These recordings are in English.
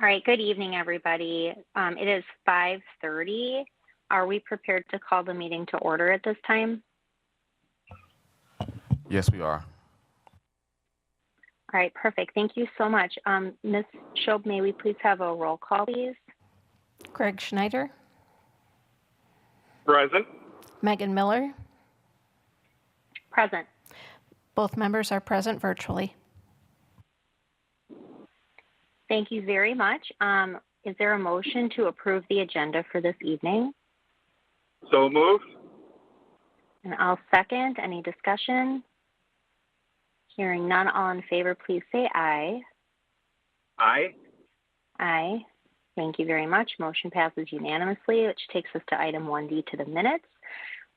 All right, good evening, everybody. It is 5:30. Are we prepared to call the meeting to order at this time? Yes, we are. All right, perfect. Thank you so much. Ms. Schob, may we please have a roll call, please? Greg Schneider, Present. Megan Miller. Present. Both members are present virtually. Thank you very much. Is there a motion to approve the agenda for this evening? So moved. And I'll second. Any discussion? Hearing none, all in favor, please say aye. Aye. Aye. Thank you very much. Motion passes unanimously, which takes us to item 1D to the minutes.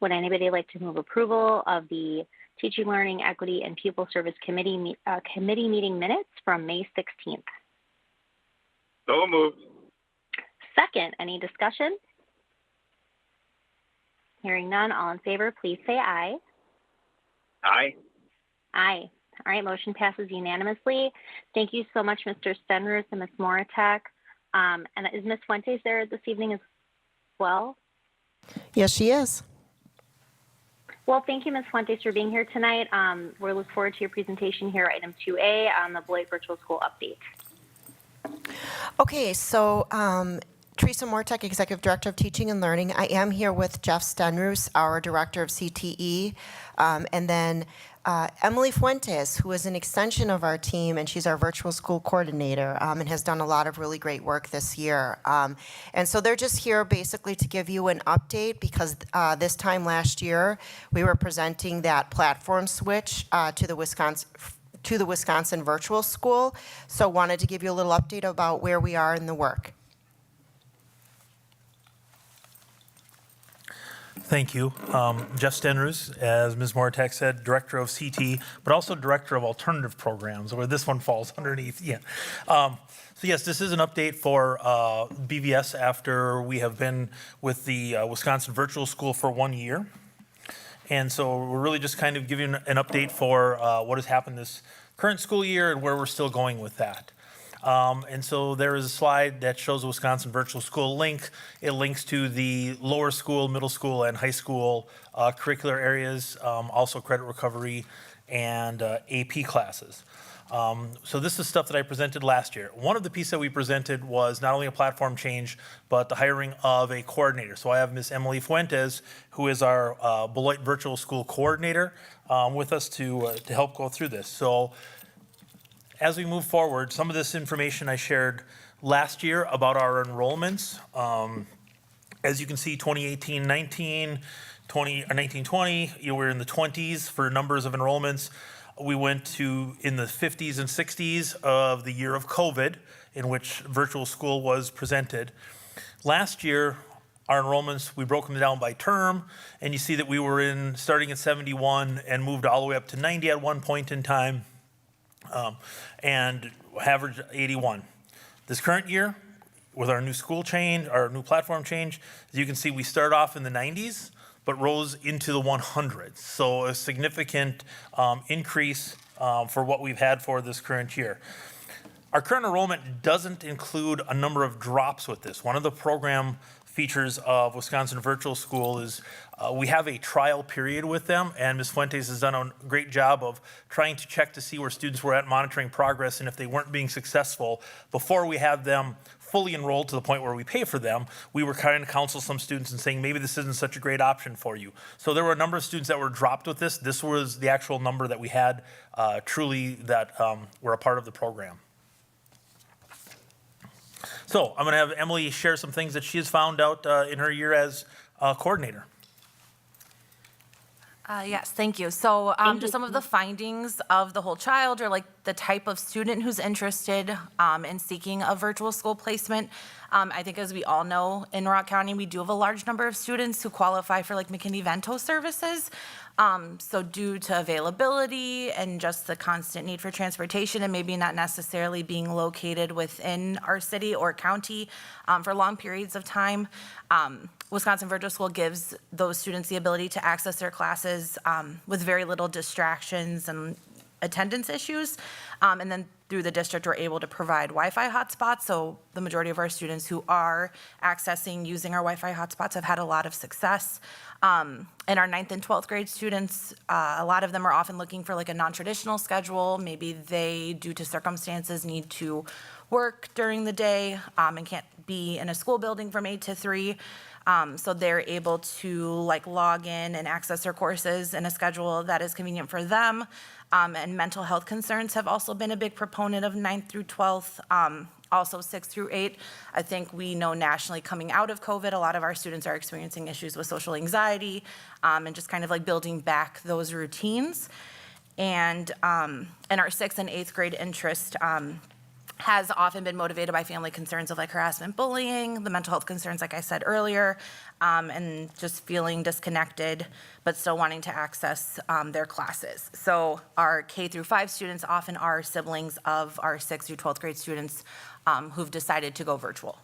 Would anybody like to move approval of the Teaching, Learning, Equity, and Pupil Service Committee meeting minutes from May 16th? So moved. Second, any discussion? Hearing none, all in favor, please say aye. Aye. Aye. All right, motion passes unanimously. Thank you so much, Mr. Stenrus and Ms. Moratek. And is Ms. Fuentes there this evening as well? Yes, she is. Well, thank you, Ms. Fuentes, for being here tonight. We look forward to your presentation here, item 2A on the Beloit Virtual School update. Okay, so Teresa Mortek, Executive Director of Teaching and Learning. I am here with Jeff Stenrus, our Director of CTE, and then Emily Fuentes, who is an extension of our team, and she's our Virtual School Coordinator and has done a lot of really great work this year. And so they're just here basically to give you an update because this time last year, we were presenting that platform switch to the Wisconsin Virtual School. So wanted to give you a little update about where we are in the work. Thank you. Jeff Stenrus, as Ms. Moratek said, Director of CT, but also Director of Alternative Programs, where this one falls underneath. Yeah. So yes, this is an update for BVS after we have been with the Wisconsin Virtual School for 1 year. And so we're really just kind of giving an update for what has happened this current school year and where we're still going with that. And so there is a slide that shows the Wisconsin Virtual School link. It links to the lower school, middle school, and high school curricular areas, also credit recovery and AP classes. So this is stuff that I presented last year. One of the pieces that we presented was not only a platform change, but the hiring of a coordinator. So I have Ms. Emily Fuentes, who is our Beloit Virtual School Coordinator, with us to help go through this. So as we move forward, some of this information I shared last year about our enrollments. As you can see, 2018-19, 19-20, we're in the 20s for numbers of enrollments. We went to in the 50s and 60s of the year of COVID, in which virtual school was presented. Last year, our enrollments, we broke them down by term, and you see that we were in starting at 71 and moved all the way up to 90 at one point in time. And average 81. This current year, with our new school change, our new platform change, as you can see, we start off in the 90s, but rose into the 100s. So a significant increase for what we've had for this current year. Our current enrollment doesn't include a number of drops with this. One of the program features of Wisconsin Virtual School is we have a trial period with them, and Ms. Fuentes has done a great job of trying to check to see where students were at, monitoring progress, and if they weren't being successful, before we have them fully enrolled to the point where we pay for them, we were trying to counsel some students and saying, maybe this isn't such a great option for you. So there were a number of students that were dropped with this. This was the actual number that we had truly that were a part of the program. So I'm going to have Emily share some things that she has found out in her year as coordinator. Yes, thank you. So just some of the findings of the whole child, or like the type of student who's interested in seeking a virtual school placement. I think, as we all know, in Rock County, we do have a large number of students who qualify for like McKinney-Vento services. So due to availability and just the constant need for transportation, and maybe not necessarily being located within our city or county for long periods of time, Wisconsin Virtual School gives those students the ability to access their classes with very little distractions and attendance issues. And then through the district, we're able to provide Wi-Fi hotspots. So the majority of our students who are accessing using our Wi-Fi hotspots have had a lot of success. And our 9th and 12th grade students, a lot of them are often looking for like a non-traditional schedule. Maybe they, due to circumstances, need to work during the day and can't be in a school building from 8 to 3. So they're able to like log in and access their courses in a schedule that is convenient for them. And mental health concerns have also been a big proponent of 9th through 12th. Also 6th through 8. I think we know nationally coming out of COVID, a lot of our students are experiencing issues with social anxiety and just kind of like building back those routines. And our 6th and 8th grade interest has often been motivated by family concerns of like harassment, bullying, the mental health concerns, like I said earlier, and just feeling disconnected, but still wanting to access their classes. So our K through 5 students often are siblings of our 6th through 12th grade students who've decided to go virtual.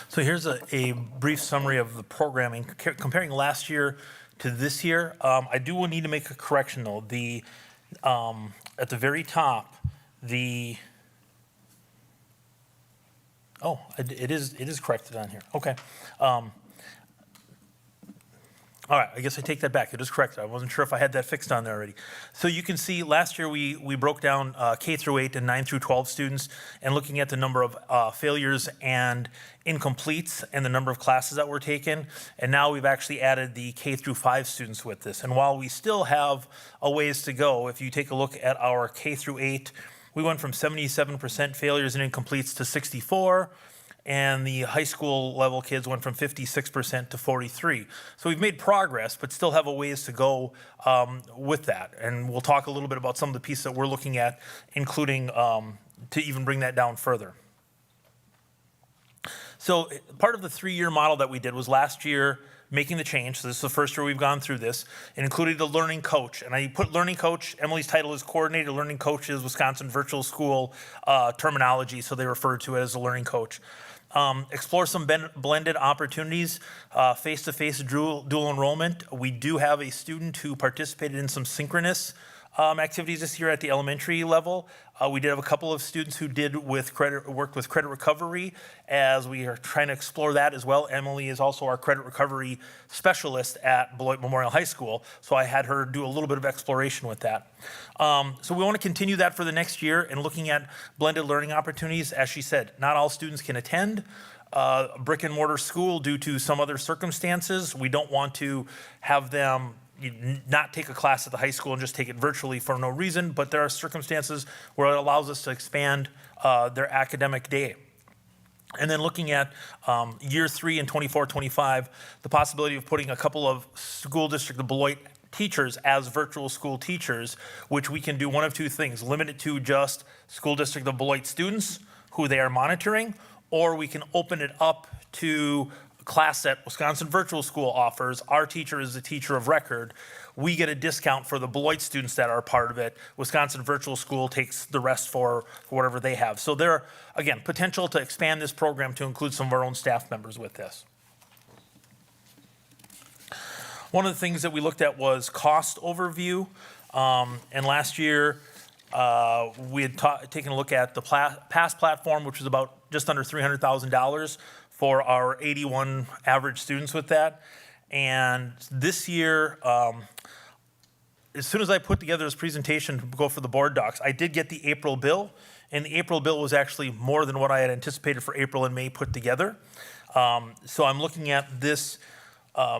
So here's a brief summary of the programming, comparing last year to this year. I do need to make a correction though. At the very top, it is corrected on here. Okay. All right, I guess I take that back. It is corrected. I wasn't sure if I had that fixed on there already. So you can see last year we broke down K through 8 and 9 through 12 students and looking at the number of failures and incompletes and the number of classes that were taken. And now we've actually added the K through 5 students with this. And while we still have a ways to go, if you take a look at our K through 8, we went from 77% failures and incompletes to 64%. And the high school level kids went from 56% to 43%. So we've made progress, but still have a ways to go with that. And we'll talk a little bit about some of the pieces that we're looking at, including to even bring that down further. So part of the 3-year model that we did was last year making the change. So this is the first year we've gone through this. It included the learning coach. And I put learning coach, Emily's title is coordinator learning coach is Wisconsin virtual school terminology. So they refer to it as a learning coach. Explore some blended opportunities, face-to-face dual enrollment. We do have a student who participated in some synchronous activities this year at the elementary level. We did have a couple of students who worked with credit recovery as we are trying to explore that as well. Emily is also our credit recovery specialist at Beloit Memorial High School, so I had her do a little bit of exploration with that. So we want to continue that for the next year and looking at blended learning opportunities. As she said, not all students can attend brick and mortar school due to some other circumstances. We don't want to have them not take a class at the high school and just take it virtually for no reason, but there are circumstances where it allows us to expand their academic day. And then looking at year 3 and 24-25, the possibility of putting a couple of school district of Beloit teachers as virtual school teachers, which we can do one of two things: limit it to just school district of Beloit students who they are monitoring, or we can open it up to class that Wisconsin Virtual School offers. Our teacher is the teacher of record. We get a discount for the Beloit students that are part of it. Wisconsin Virtual School takes the rest for whatever they have. So there, again, potential to expand this program to include some of our own staff members with this. One of the things that we looked at was cost overview. And last year, we had taken a look at the PASS platform, which was about just under $300,000 for our 81 average students with that. And this year, as soon as I put together this presentation to go for the board docs, I did get the April bill, and the April bill was actually more than what I had anticipated for April and May put together. So I'm looking at this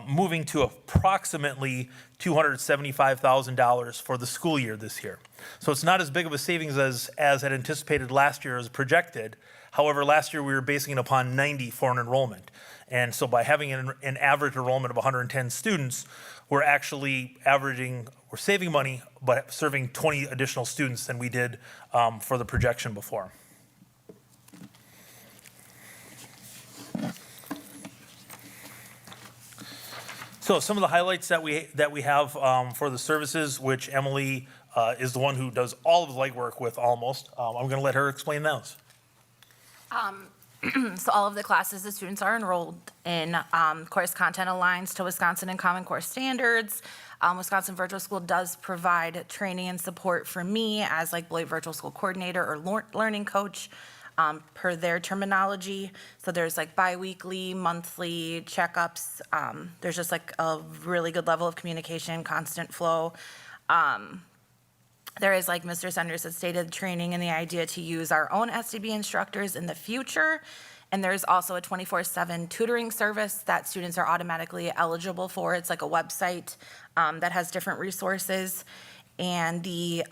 moving to approximately $275,000 for the school year this year. So it's not as big of a savings as had anticipated last year as projected. However, last year we were basing it upon 90 for an enrollment. And so by having an average enrollment of 110 students, we're actually we're saving money, but serving 20 additional students than we did for the projection before. So some of the highlights that we have for the services, which Emily is the one who does all of the legwork with almost. I'm going to let her explain those. So all of the classes the students are enrolled in, course content aligns to Wisconsin and Common Core standards. Wisconsin Virtual School does provide training and support for me as like Beloit Virtual School Coordinator or learning coach, per their terminology. So there's like bi-weekly, monthly checkups. There's just like a really good level of communication, constant flow. There is, like Mr. Sanders had stated, training and the idea to use our own SDB instructors in the future. And there's also a 24/7 tutoring service that students are automatically eligible for. It's like a website that has different resources. And the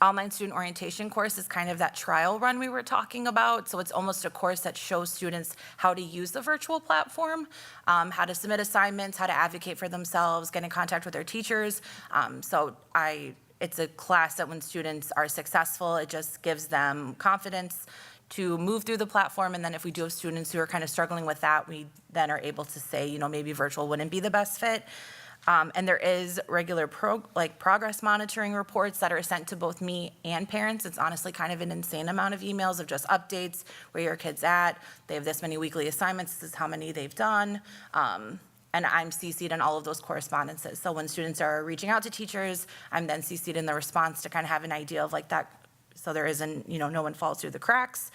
online student orientation course is kind of that trial run we were talking about. So it's almost a course that shows students how to use the virtual platform, how to submit assignments, how to advocate for themselves, get in contact with their teachers. It's a class that when students are successful, it just gives them confidence to move through the platform. And then if we do have students who are kind of struggling with that, we then are able to say, you know, maybe virtual wouldn't be the best fit. And there is regular progress monitoring reports that are sent to both me and parents. It's honestly kind of an insane amount of emails of just updates, where your kid's at, they have this many weekly assignments, this is how many they've done. And I'm CC'd in all of those correspondences. So when students are reaching out to teachers, I'm then CC'd in the response to kind of have an idea of like that, so there isn't, you know, no one falls through the cracks.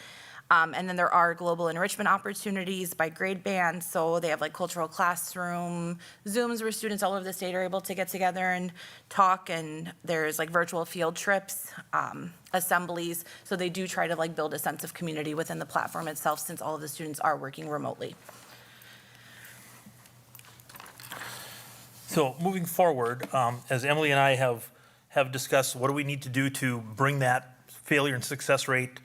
And then there are global enrichment opportunities by grade band. So they have like cultural classroom Zooms where students all over the state are able to get together and talk. And there's like virtual field trips, assemblies. So they do try to like build a sense of community within the platform itself, since all of the students are working remotely. So moving forward, as Emily and I have discussed, what do we need to do to bring that failure and success rate,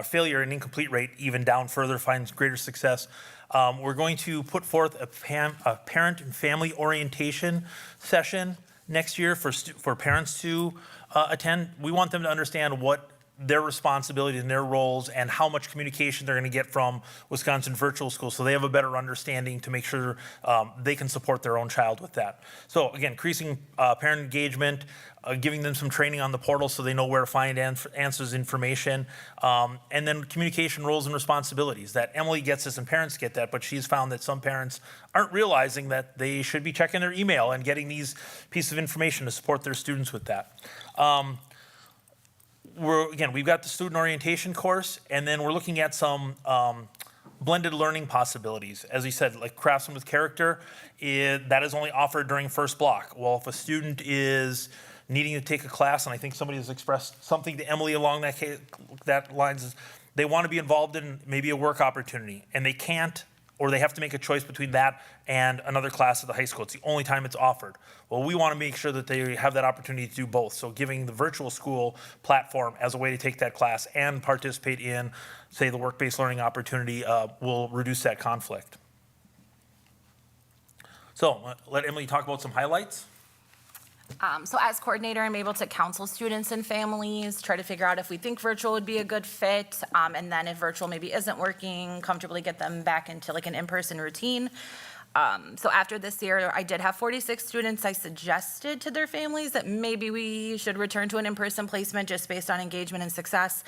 failure and incomplete rate even down further, find greater success? We're going to put forth a parent and family orientation session next year for parents to attend. We want them to understand what their responsibilities and their roles and how much communication they're going to get from Wisconsin Virtual School, so they have a better understanding to make sure they can support their own child with that. So again, increasing parent engagement, giving them some training on the portal so they know where to find answers, information, and then communication roles and responsibilities. That Emily gets this and parents get that, but she's found that some parents aren't realizing that they should be checking their email and getting these pieces of information to support their students with that. We've got the student orientation course, and then we're looking at some blended learning possibilities. As you said, like Craftsman with Character, that is only offered during first block. Well, if a student is needing to take a class, and I think somebody has expressed something to Emily along that lines, they want to be involved in maybe a work opportunity, and they can't, or they have to make a choice between that and another class at the high school. It's the only time it's offered. Well, we want to make sure that they have that opportunity to do both. So giving the virtual school platform as a way to take that class and participate in, say, the work-based learning opportunity will reduce that conflict. So let Emily talk about some highlights. So as coordinator, I'm able to counsel students and families, try to figure out if we think virtual would be a good fit, and then if virtual maybe isn't working, comfortably get them back into like an in-person routine. So after this year, I did have 46 students. I suggested to their families that maybe we should return to an in-person placement just based on engagement and success.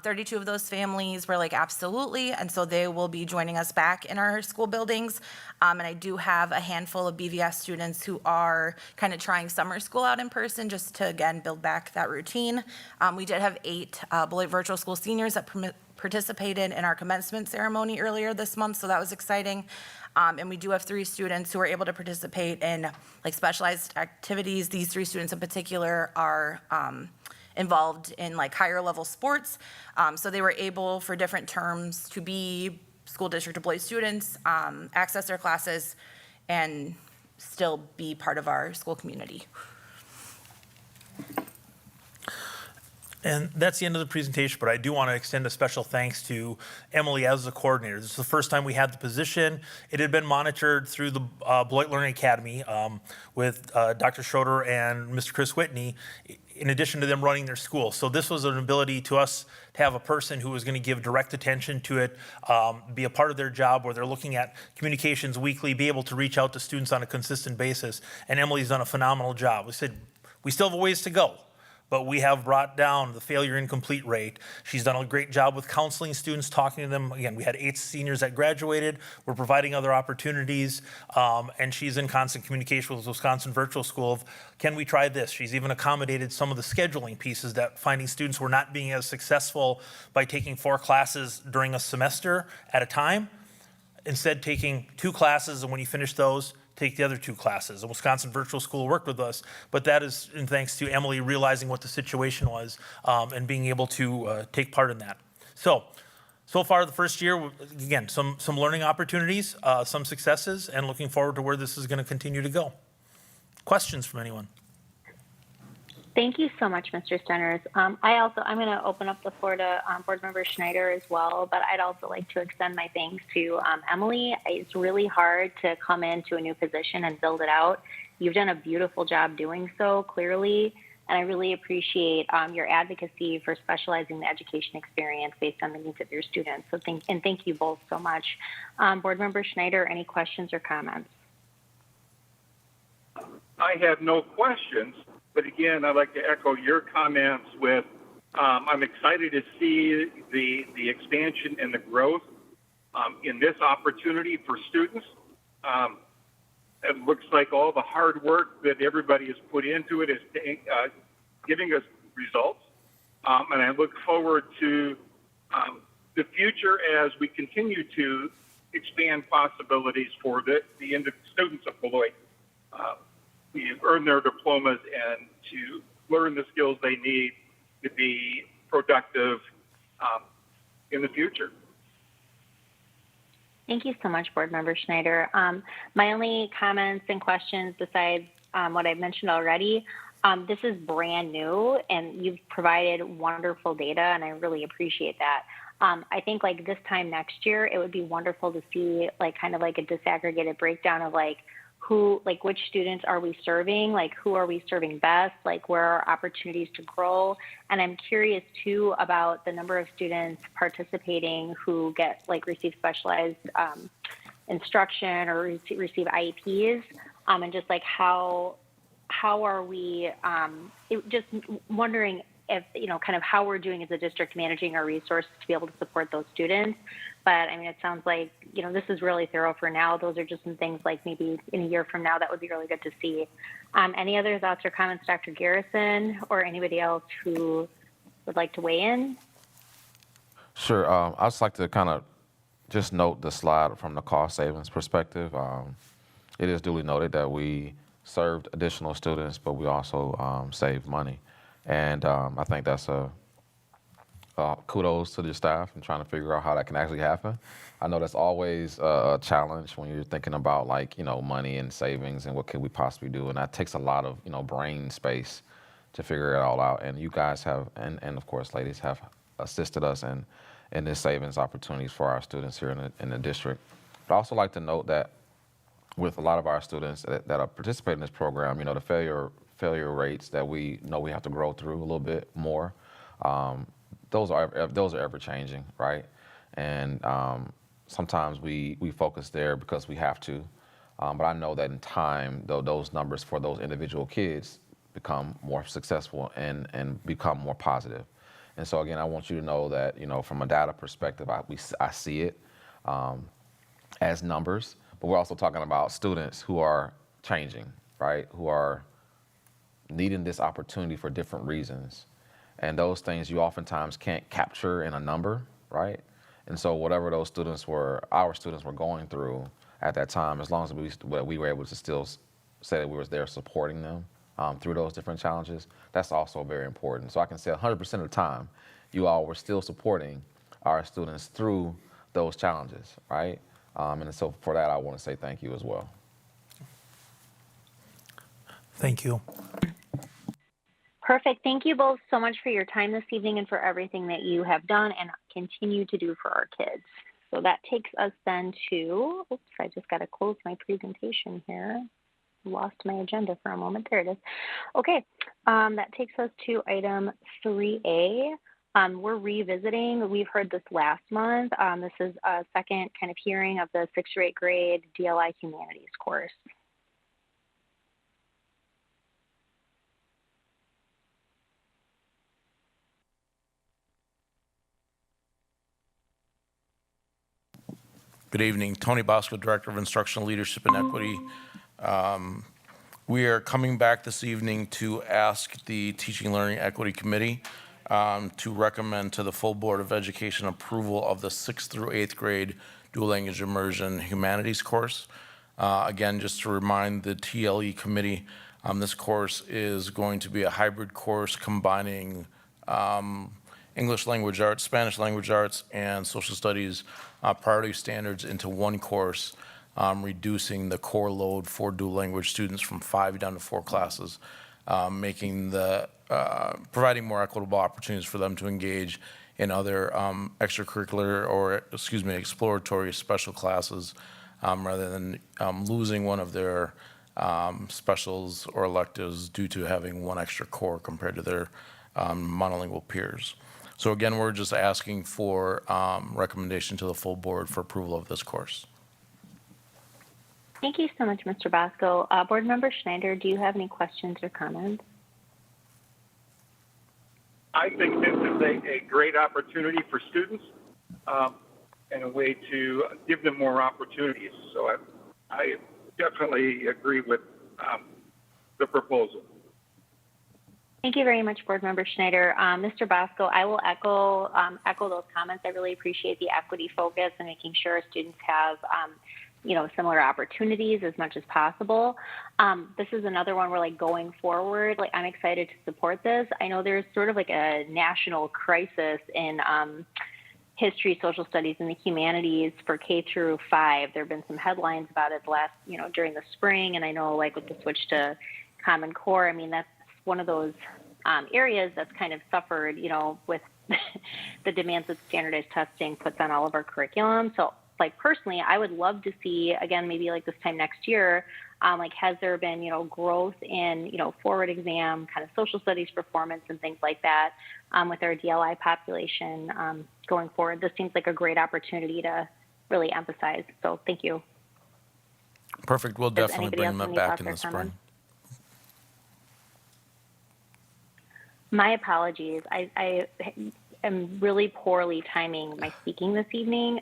32 of those families were like, absolutely. And so they will be joining us back in our school buildings. And I do have a handful of BVS students who are kind of trying summer school out in person just to, again, build back that routine. We did have 8 Beloit Virtual School seniors that participated in our commencement ceremony earlier this month, so that was exciting. And we do have 3 students who are able to participate in like specialized activities. These 3 students in particular are involved in like higher level sports. So they were able for different terms to be school district employed students, access their classes, and still be part of our school community. And that's the end of the presentation, but I do want to extend a special thanks to Emily as the coordinator. This is the first time we had the position. It had been monitored through the Beloit Learning Academy with Dr. Schroeder and Mr. Chris Whitney, in addition to them running their school. So this was an ability to us to have a person who was going to give direct attention to it, be a part of their job where they're looking at communications weekly, be able to reach out to students on a consistent basis. And Emily's done a phenomenal job. We said, we still have a ways to go. but we have brought down the failure incomplete rate. She's done a great job with counseling students, talking to them. Again, we had 8 seniors that graduated. We're providing other opportunities, and she's in constant communication with Wisconsin Virtual School of, can we try this? She's even accommodated some of the scheduling pieces that finding students were not being as successful by taking 4 classes during a semester at a time. Instead, taking 2 classes, and when you finish those, take the other 2 classes. The Wisconsin Virtual School worked with us, but that is in thanks to Emily realizing what the situation was and being able to take part in that. So far the first year, again, some learning opportunities, some successes, and looking forward to where this is going to continue to go. Questions from anyone? Thank you so much, Mr. Steners. I'm going to open up the floor to Board Member Schneider as well, but I'd also like to extend my thanks to Emily. It's really hard to come into a new position and build it out. You've done a beautiful job doing so, clearly, and I really appreciate your advocacy for specializing the education experience based on the needs of your students. So thank you both so much. Board Member Schneider, any questions or comments? I have no questions, but again, I'd like to echo your comments with, I'm excited to see the expansion and the growth in this opportunity for students. It looks like all the hard work that everybody has put into it is giving us results. And I look forward to the future as we continue to expand possibilities for the students of Beloit. Earn their diplomas and to learn the skills they need to be productive in the future. Thank you so much, Board Member Schneider. My only comments and questions besides what I've mentioned already, this is brand new and you've provided wonderful data and I really appreciate that. I think like this time next year, it would be wonderful to see like kind of like a disaggregated breakdown of like which students are we serving, like who are we serving best, like where are opportunities to grow. And I'm curious too about the number of students participating who receive specialized instruction or receive IEPs, and just like how are we, just wondering if, kind of how we're doing as a district managing our resources to be able to support those students. But I mean, it sounds like, this is really thorough for now. Those are just some things like maybe in a year from now that would be really good to see. Any other thoughts or comments, Dr. Garrison, or anybody else who would like to weigh in? Sure. I'd just like to kind of just note the slide from the cost savings perspective. It is duly noted that we served additional students, but we also saved money. And I think that's kudos to the staff and trying to figure out how that can actually happen. I know that's always a challenge when you're thinking about money and savings and what could we possibly do. And that takes a lot of, brain space to figure it all out. And you guys have, and of course, ladies have assisted us in this savings opportunities for our students here in the district. But I also like to note that with a lot of our students that are participating in this program, the failure rates that we know we have to grow through a little bit more. Those are ever changing, right? And sometimes we focus there because we have to. But I know that in time, though, those numbers for those individual kids become more successful and become more positive. And so again, I want you to know that from a data perspective, I see it as numbers. But we're also talking about students who are changing, right? Who are needing this opportunity for different reasons. And those things you oftentimes can't capture in a number, right? And so whatever our students were going through at that time, as long as we were able to still say that we were there supporting them through those different challenges, that's also very important. So I can say 100% of the time, you all were still supporting our students through those challenges, right? And so for that, I want to say thank you as well. Thank you. Perfect. Thank you both so much for your time this evening and for everything that you have done and continue to do for our kids. So that takes us then to, oops, I just got to close my presentation here. Lost my agenda for a moment. There it is. Okay, that takes us to item 3A. We're revisiting, we've heard this last month. This is a second kind of hearing of the 6th to 8th grade TLE Humanities course. Good evening. Tony Bosco, Director of Instructional Leadership and Equity. We are coming back this evening to ask the Teaching and Learning Equity Committee to recommend to the full Board of Education approval of the 6th through 8th grade dual language immersion humanities course. Again, just to remind the TLE committee, this course is going to be a hybrid course combining English language arts, Spanish language arts, and social studies priority standards into one course, reducing the core load for dual language students from 5 down to 4 classes, making providing more equitable opportunities for them to engage in other extracurricular or, exploratory special classes, rather than losing one of their specials or electives due to having one extra core compared to their monolingual peers. So again, we're just asking for recommendation to the full board for approval of this course. Thank you so much, Mr. Bosco. Board Member Schneider, do you have any questions or comments? I think this is a great opportunity for students and a way to give them more opportunities. So I definitely agree with the proposal. Thank you very much, Board Member Schneider. Mr. Bosco, I will echo those comments. I really appreciate the equity focus and making sure students have similar opportunities as much as possible. This is another one where, like, going forward, like, I'm excited to support this. I know there's sort of like a national crisis in history, social studies, and the humanities for K through 5. There have been some headlines about it during the spring, and I know, like, with the switch to Common Core, I mean, that's one of those areas that's kind of suffered, with the demands that standardized testing puts on all of our curriculum. So, like, personally, I would love to see, again, maybe like this time next year, has there been, growth in, forward exam, kind of social studies performance and things like that with our DLI population going forward. This seems like a great opportunity to really emphasize. So thank you. Perfect. We'll definitely bring them back in the spring. My apologies. I am really poorly timing my speaking this evening.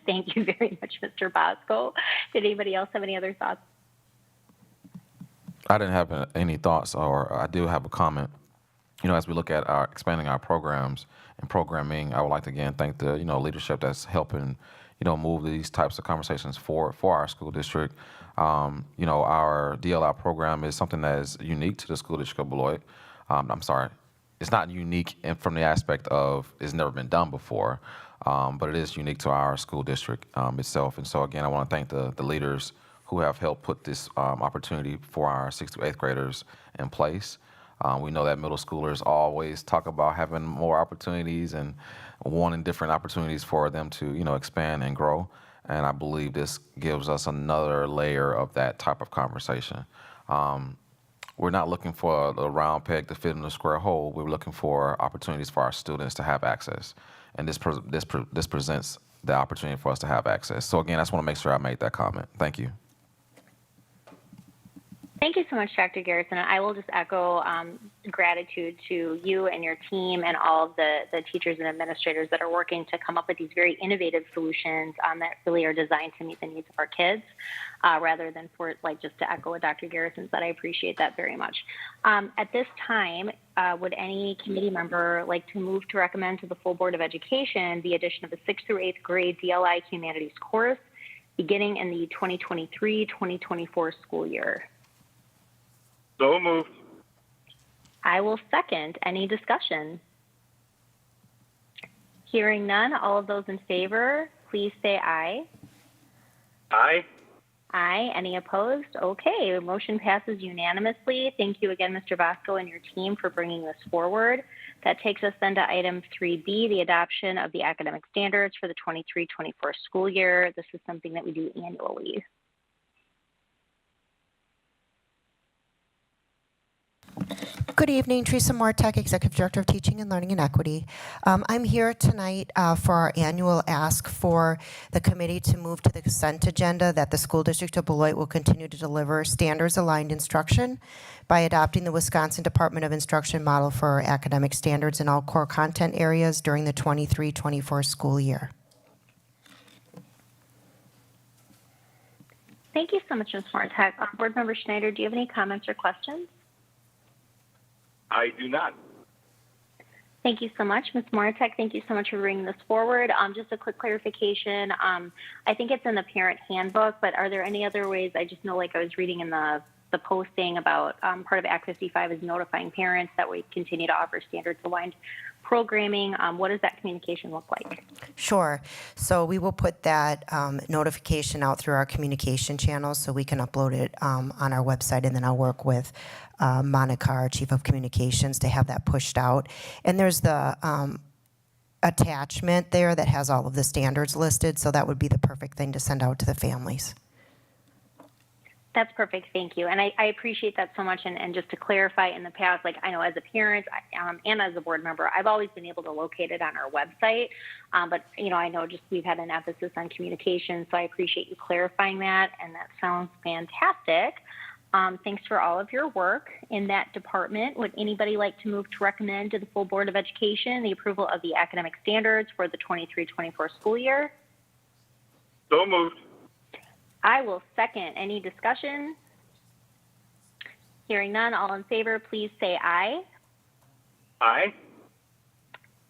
Thank you very much, Mr. Bosco. Did anybody else have any other thoughts? I didn't have any thoughts, or I do have a comment. As we look at expanding our programs and programming, I would like to again thank the leadership that's helping move these types of conversations forward for our school district. Our DLI program is something that is unique to the school district of Beloit. It's not unique from the aspect of it's never been done before, but it is unique to our school district itself. And so again, I want to thank the leaders who have helped put this opportunity for our 6th to 8th graders in place. We know that middle schoolers always talk about having more opportunities and wanting different opportunities for them to expand and grow. And I believe this gives us another layer of that type of conversation. We're not looking for a round peg to fit in a square hole. We're looking for opportunities for our students to have access. And this presents the opportunity for us to have access. So again, I just want to make sure I made that comment. Thank you. Thank you so much, Dr. Garrison. I will just echo gratitude to you and your team and all of the teachers and administrators that are working to come up with these very innovative solutions that really are designed to meet the needs of our kids, rather than for, like, just to echo what Dr. Garrison said. I appreciate that very much. At this time, would any committee member like to move to recommend to the full Board of Education the addition of a 6th through 8th grade DLI humanities course beginning in the 2023-2024 school year? So moved. I will second. Any discussion? Hearing none, all of those in favor, please say aye. Aye. Aye. Any opposed? Okay, the motion passes unanimously. Thank you again, Mr. Bosco and your team, for bringing this forward. That takes us then to item 3B, the adoption of the academic standards for the 23-24 school year. This is something that we do annually. Good evening, Teresa Mortek, Executive Director of Teaching and Learning and Equity. I'm here tonight for our annual ask for the committee to move to the consent agenda that the School District of Beloit will continue to deliver standards-aligned instruction by adopting the Wisconsin Department of Instruction model for academic standards in all core content areas during the 23-24 school year. Thank you so much, Ms. Martek. Board Member Schneider, do you have any comments or questions? I do not. Thank you so much, Ms. Martek. Thank you so much for bringing this forward. Just a quick clarification. I think it's in the parent handbook, but are there any other ways? I just know, like I was reading in the posting about part of Act 55 is notifying parents that we continue to offer standards-aligned programming. What does that communication look like? Sure. So we will put that notification out through our communication channels so we can upload it on our website, and then I'll work with Monica, our Chief of Communications, to have that pushed out. And there's the attachment there that has all of the standards listed, so that would be the perfect thing to send out to the families. That's perfect. Thank you. And I appreciate that so much. And just to clarify, in the past, like I know as a parent and as a board member, I've always been able to locate it on our website. But, I know just we've had an emphasis on communication. So I appreciate you clarifying that. And that sounds fantastic. Thanks for all of your work in that department. Would anybody like to move to recommend to the full Board of Education the approval of the academic standards for the 23-24 school year? So moved. I will second. Any discussion? Hearing none, all in favor, please say aye. Aye.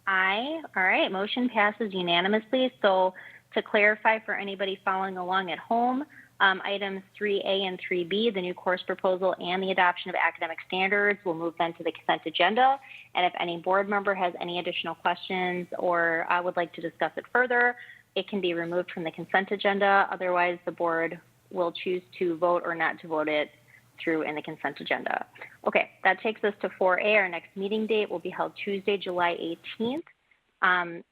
Aye. All right, motion passes unanimously. So to clarify for anybody following along at home, items 3A and 3B, the new course proposal and the adoption of academic standards, will move then to the consent agenda. And if any board member has any additional questions or would like to discuss it further, it can be removed from the consent agenda. Otherwise, the board will choose to vote or not to vote it through in the consent agenda. Okay, that takes us to 4A. Our next meeting date will be held Tuesday, July 18th.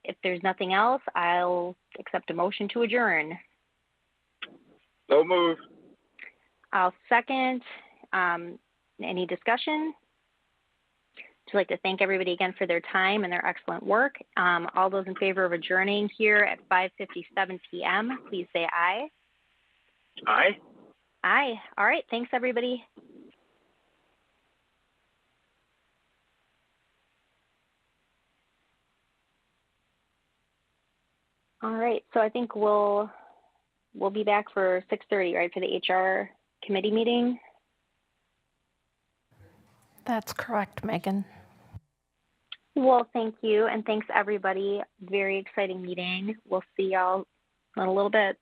If there's nothing else, I'll accept a motion to adjourn. So moved. I'll second. Any discussion? I'd like to thank everybody again for their time and their excellent work. All those in favor of adjourning here at 5:57 p.m., please say aye. Aye. Aye. All right. Thanks, everybody. All right. So I think we'll be back for 6:30, right, for the HR committee meeting. That's correct, Megan. Well, thank you. And thanks, everybody. Very exciting meeting. We'll see y'all in a little bit.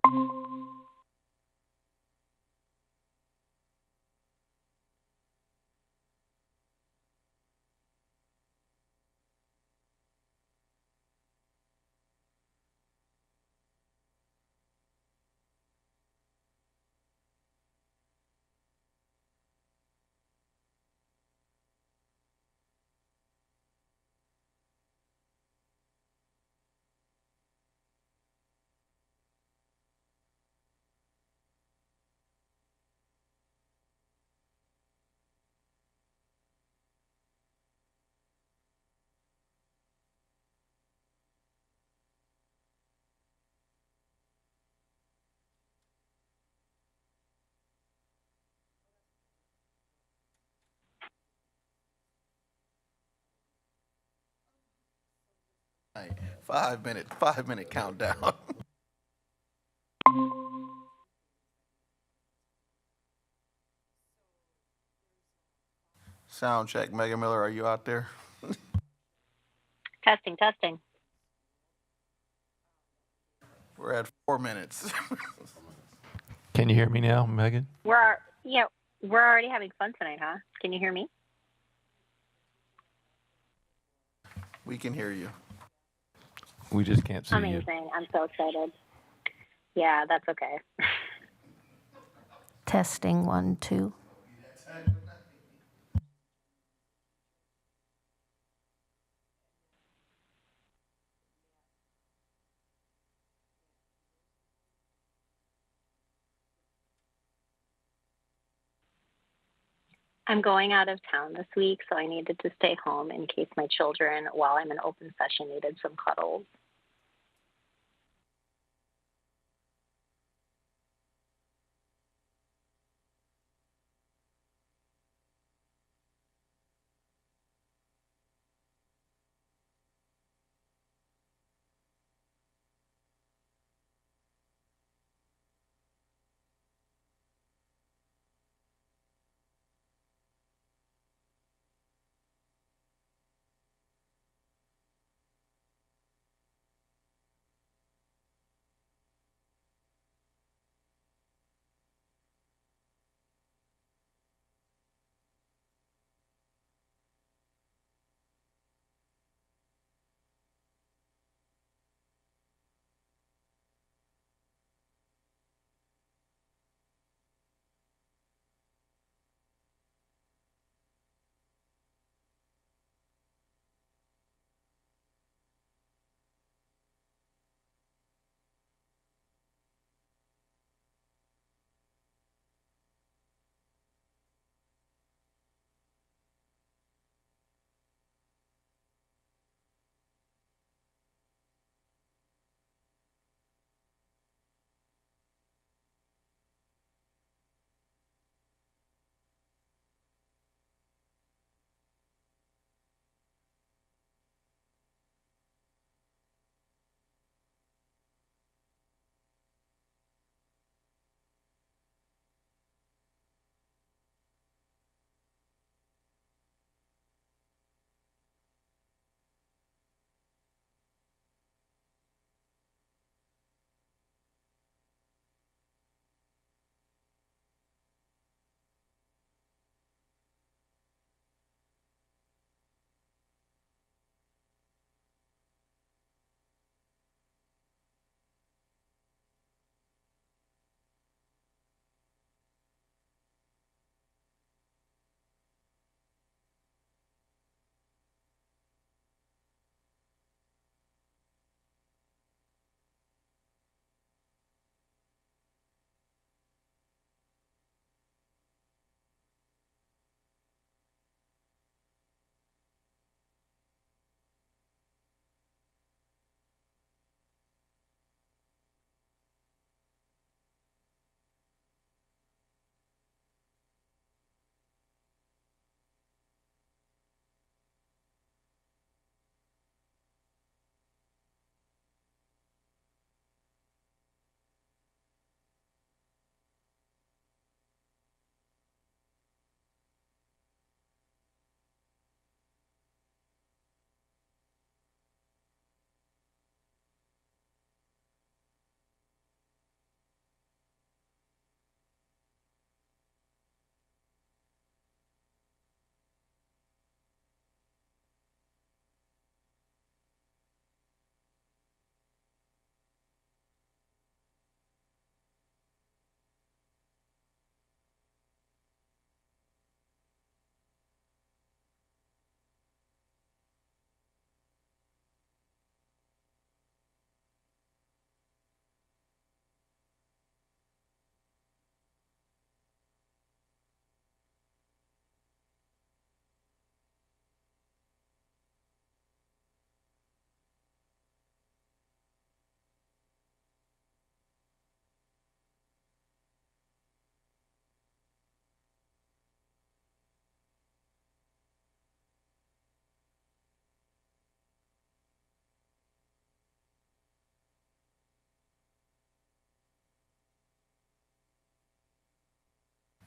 Right. 5 minute countdown. Sound check. Megan Miller, are you out there? Testing, testing. We're at 4 minutes. Can you hear me now, Megan? Yeah, we're already having fun tonight, huh? Can you hear me? We can hear you. We just can't see you. Amazing. I'm so excited. Yeah, that's okay. Testing 1, 2. I'm going out of town this week, so I needed to stay home in case my children, while I'm in open session, needed some cuddles.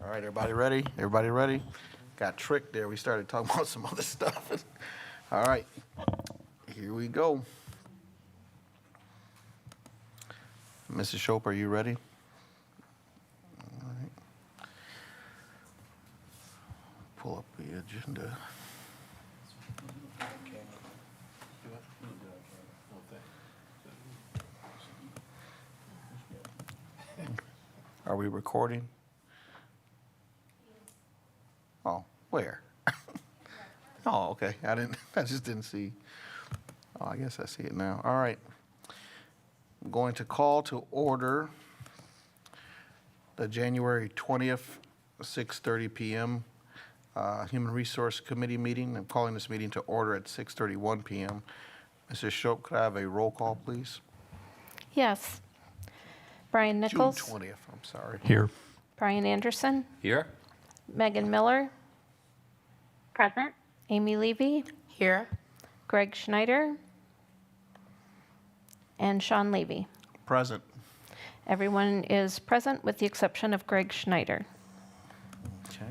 All right, everybody ready? Everybody ready? Got tricked there. We started talking about some other stuff. All right, here we go. Mrs. Shope, are you ready? All right. Pull up the agenda. Are we recording? Oh, where? Oh, okay. I just didn't see. Oh, I guess I see it now. All right. I'm going to call to order the January 20th, 6:30 p.m. Human Resource Committee meeting. I'm calling this meeting to order at 6:31 p.m. Mrs. Shope, could I have a roll call, please? Yes. Brian Nichols. June 20th, I'm sorry. Here. Brian Anderson. Here. Megan Miller. Present. Amy Levy. Here. Greg Schneider. And Sean Levy. Present. Everyone is present with the exception of Greg Schneider. Okay.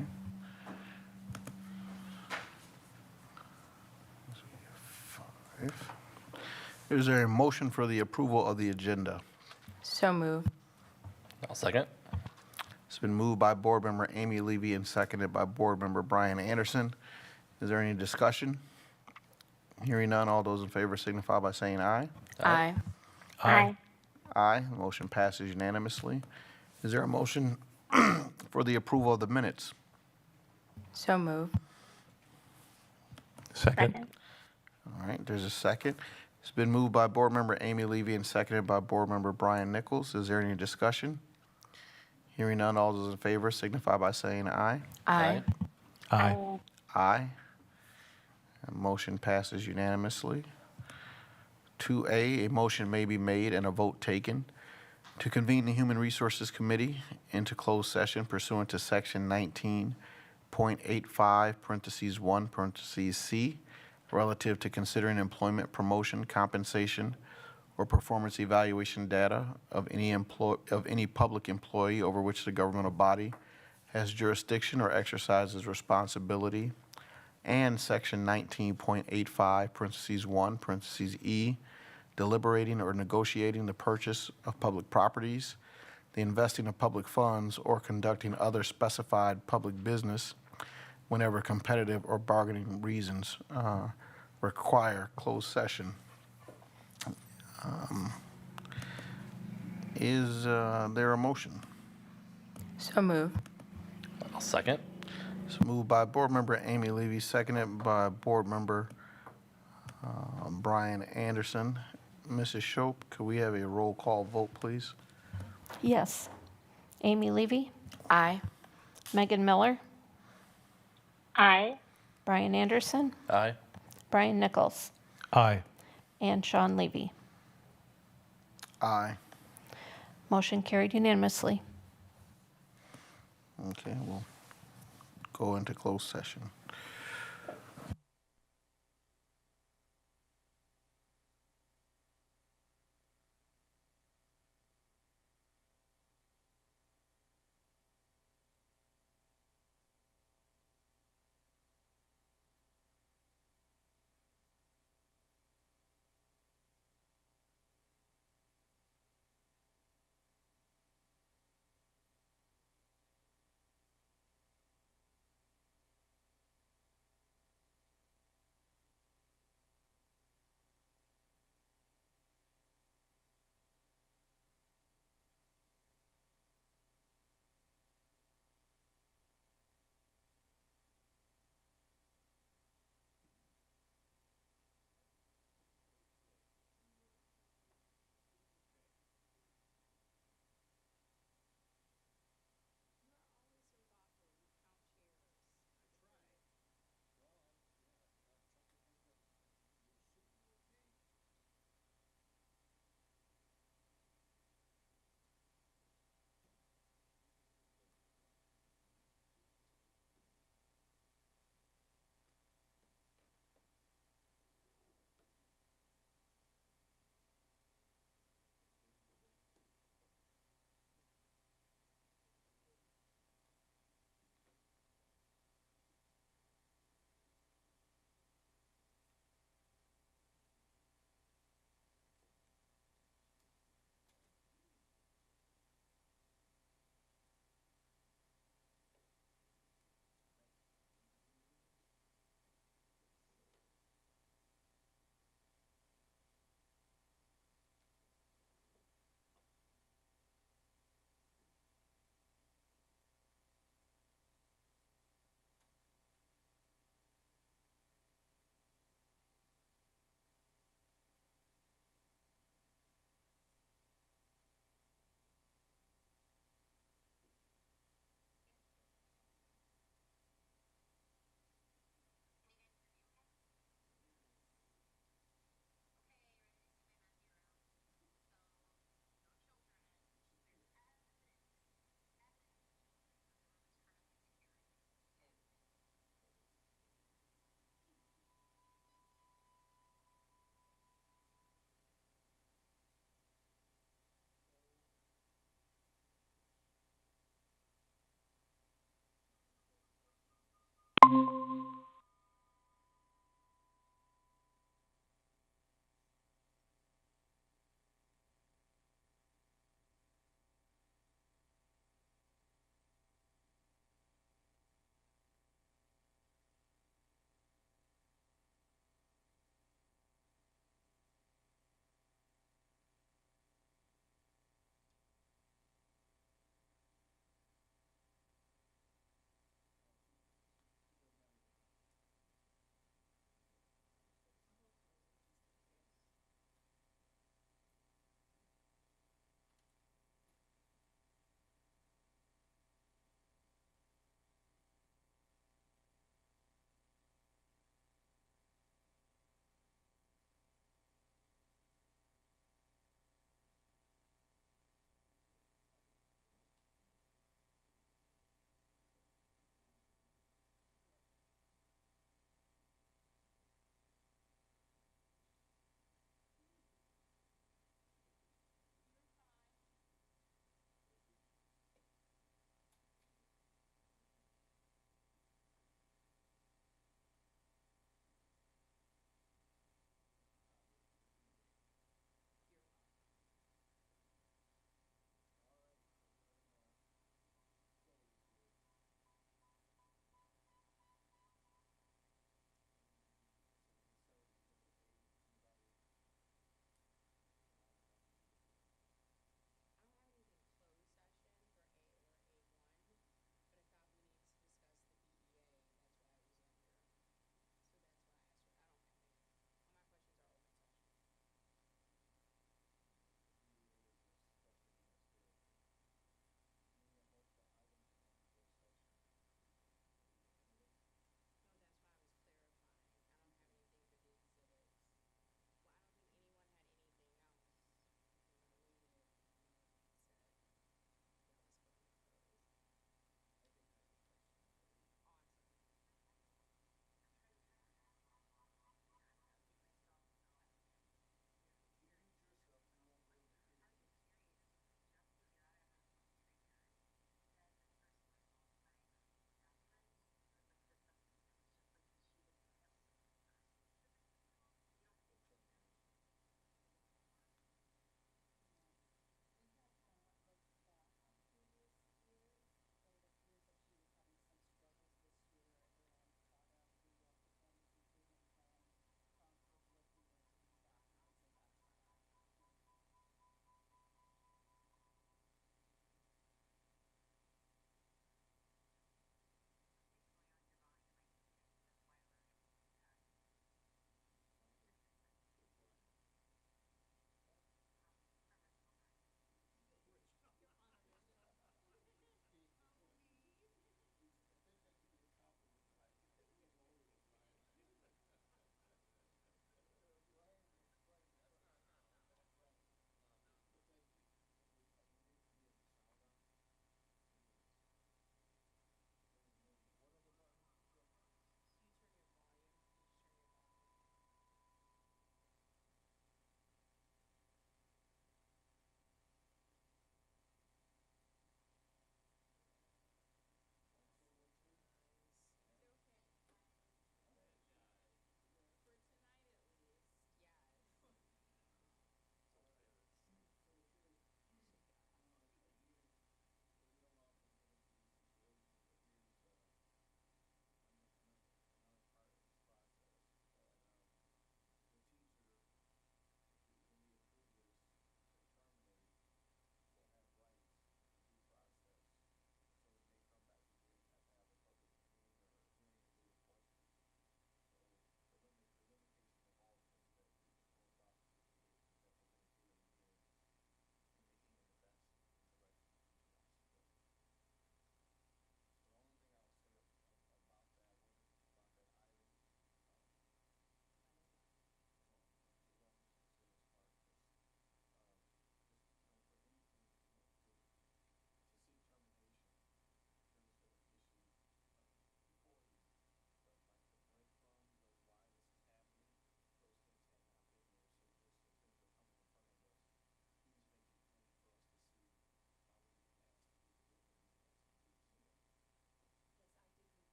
Five. Is there a motion for the approval of the agenda? So move. I'll second. It's been moved by Board Member Amy Levy and seconded by Board Member Brian Anderson. Is there any discussion? Hearing none, all those in favor signify by saying aye. Aye. Aye. Aye. The motion passes unanimously. Is there a motion for the approval of the minutes? So move. Second. Second. All right, there's a second. It's been moved by Board Member Amy Levy and seconded by Board Member Brian Nichols. Is there any discussion? Hearing none, all those in favor signify by saying aye. Aye. Aye. Aye. And motion passes unanimously. 2A, a motion may be made and a vote taken to convene the Human Resources Committee into closed session pursuant to Section 19.85, parentheses 1, parentheses C, relative to considering employment, promotion, compensation, or performance evaluation data of any public employee over which the governmental body has jurisdiction or exercises responsibility, and Section 19.85, parentheses 1, parentheses E, deliberating or negotiating the purchase of public properties, the investing of public funds, or conducting other specified public business whenever competitive or bargaining reasons require closed session. Is there a motion? So move. I'll second. It's moved by Board Member Amy Levy, seconded by Board Member Brian Anderson. Mrs. Shope, could we have a roll call vote, please? Yes. Amy Levy. Aye. Megan Miller. Aye. Brian Anderson. Aye. Brian Nichols. Aye. And Sean Levy. Aye. Motion carried unanimously. Okay, we'll go into closed session.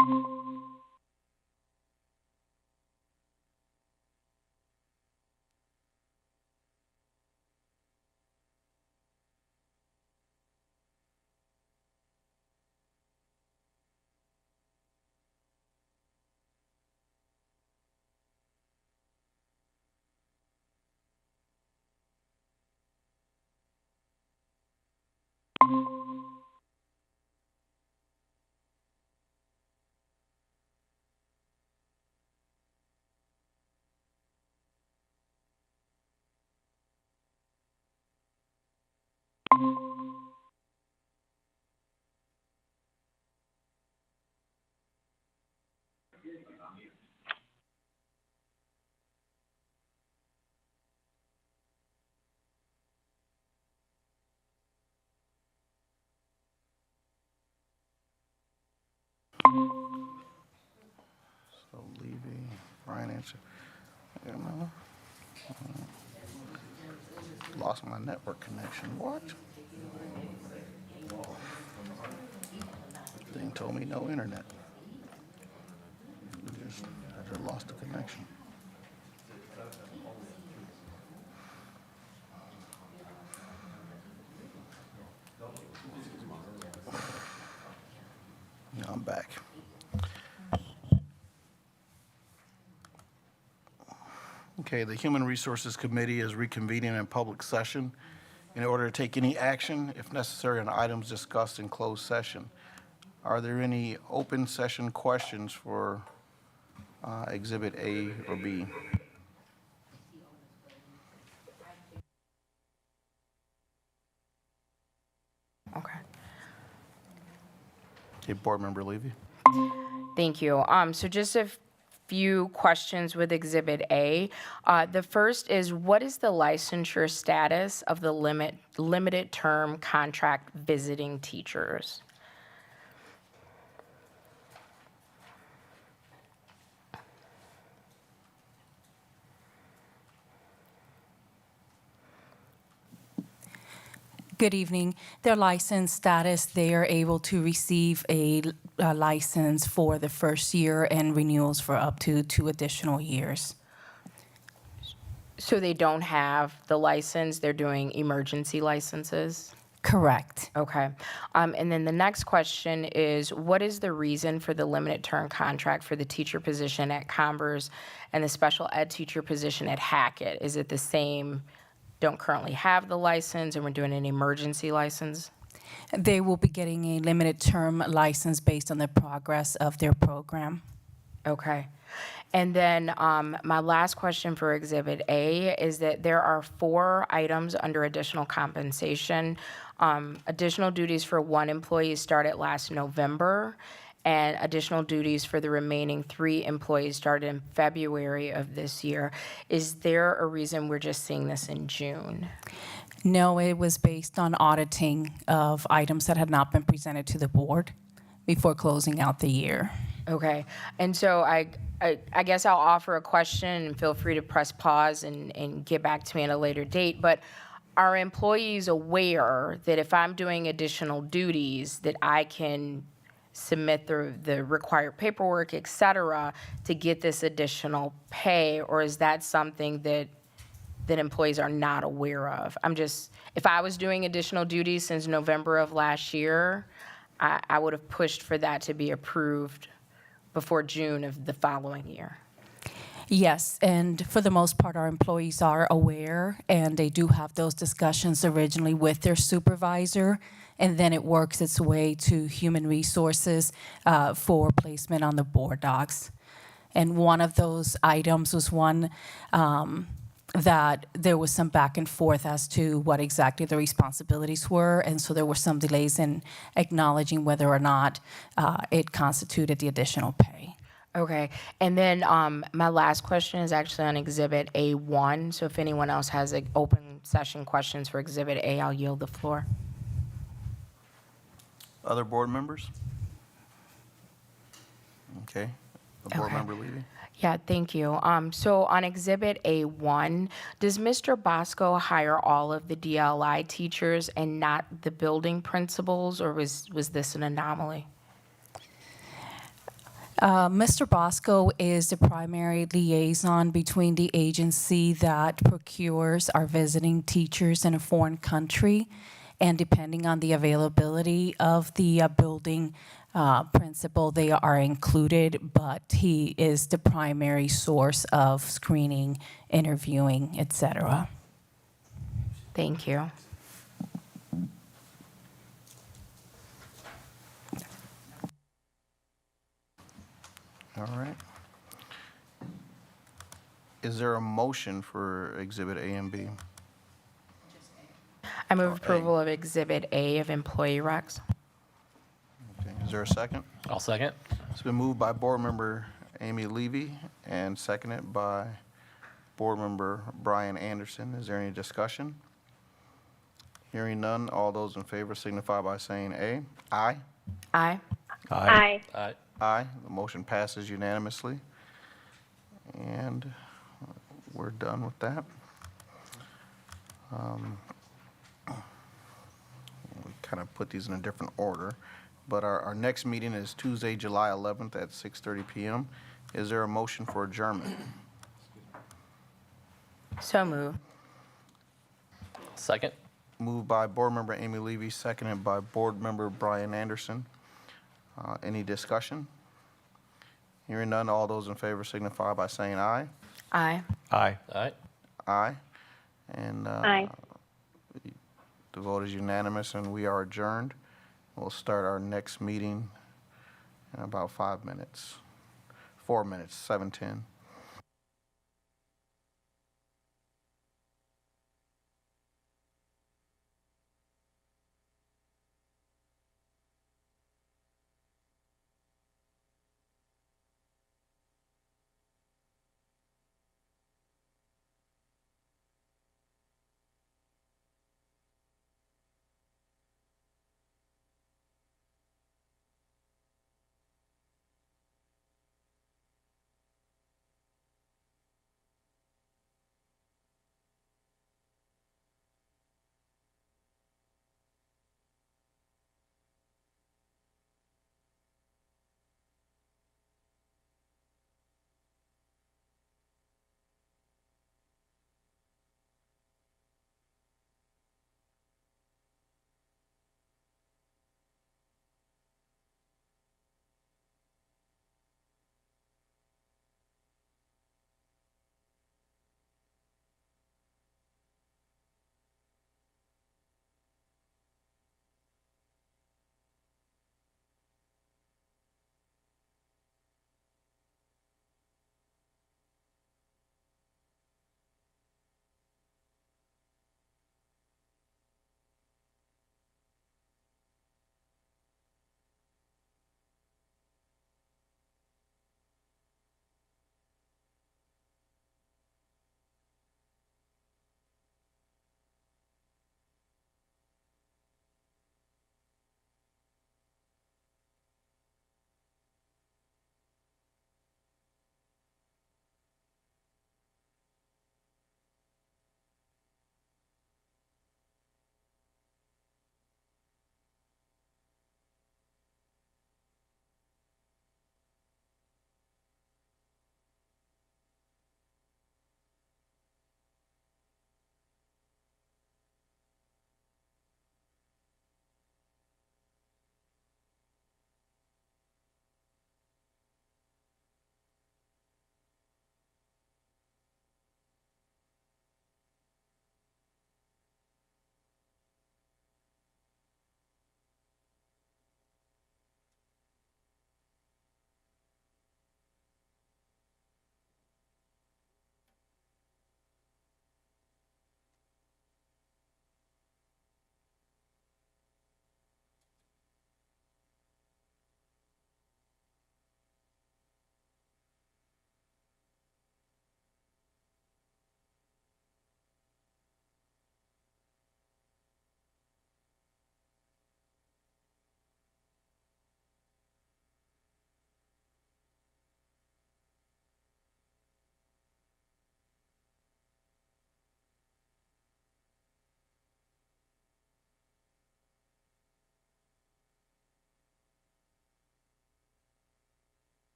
So Levy, Brian answered. I don't know. Lost my network connection. What? Thing told me no internet. I just lost the connection. Now I'm back. Okay, the Human Resources Committee is reconvening in public session in order to take any action, if necessary, on items discussed in closed session. Are there any open session questions for Exhibit A or B? Okay. Okay, Board Member Levy. Thank you. So just a few questions with Exhibit A. The first is, what is the licensure status of the limited term contract visiting teachers? Good evening. Their license status, they are able to receive a license for the first year and renewals for up to 2 additional years. So they don't have the license, they're doing emergency licenses? Correct. Okay. And then the next question is, what is the reason for the limited term contract for the teacher position at Converse and the special ed teacher position at Hackett? Is it the same, don't currently have the license, and we're doing an emergency license? They will be getting a limited term license based on the progress of their program. Okay. And then my last question for Exhibit A is that there are 4 items under additional compensation. Additional duties for 1 employee started last November, and additional duties for the remaining 3 employees started in February of this year. Is there a reason we're just seeing this in June? No, it was based on auditing of items that had not been presented to the board before closing out the year. Okay. And so I guess I'll offer a question, and feel free to press pause and get back to me at a later date. But are employees aware that if I'm doing additional duties, that I can submit the required paperwork, et cetera, to get this additional pay? Or is that something that employees are not aware of? If I was doing additional duties since November of last year, I would have pushed for that to be approved before June of the following year. Yes, and for the most part, our employees are aware, and they do have those discussions originally with their supervisor, and then it works its way to human resources for placement on the board docs. And one of those items was one that there was some back and forth as to what exactly the responsibilities were, and so there were some delays in acknowledging whether or not it constituted the additional pay. Okay. And then my last question is actually on Exhibit A1. So if anyone else has open session questions for Exhibit A, I'll yield the floor. Other board members? Okay. Board Okay. Member Levy. Yeah, thank you. So on Exhibit A1, does Mr. Bosco hire all of the DLI teachers and not the building principals, or was this an anomaly? Mr. Bosco is the primary liaison between the agency that procures our visiting teachers in a foreign country, and depending on the availability of the building principal, they are included, but he is the primary source of screening, interviewing, etc. Thank you. All right. Is there a motion for Exhibit A and B? I move approval of Exhibit A of employee recs. Okay, is there a second? I'll second. It's been moved by Board Member Amy Levy and seconded by Board Member Brian Anderson. Is there any discussion? Hearing none, all those in favor signify by saying aye. Aye. Aye. Aye. Aye. Aye. The motion passes unanimously. And we're done with that. We kind of put these in a different order, but our next meeting is Tuesday, July 11th at 6:30 p.m. Is there a motion for adjournment? So move. Second. Moved by Board Member Amy Levy, seconded by Board Member Brian Anderson. Any discussion? Hearing none, all those in favor signify by saying aye. Aye. Aye. Aye. Aye. And Aye. the vote is unanimous, and we are adjourned. We'll start our next meeting in about 5 minutes, 4 minutes, 7:10.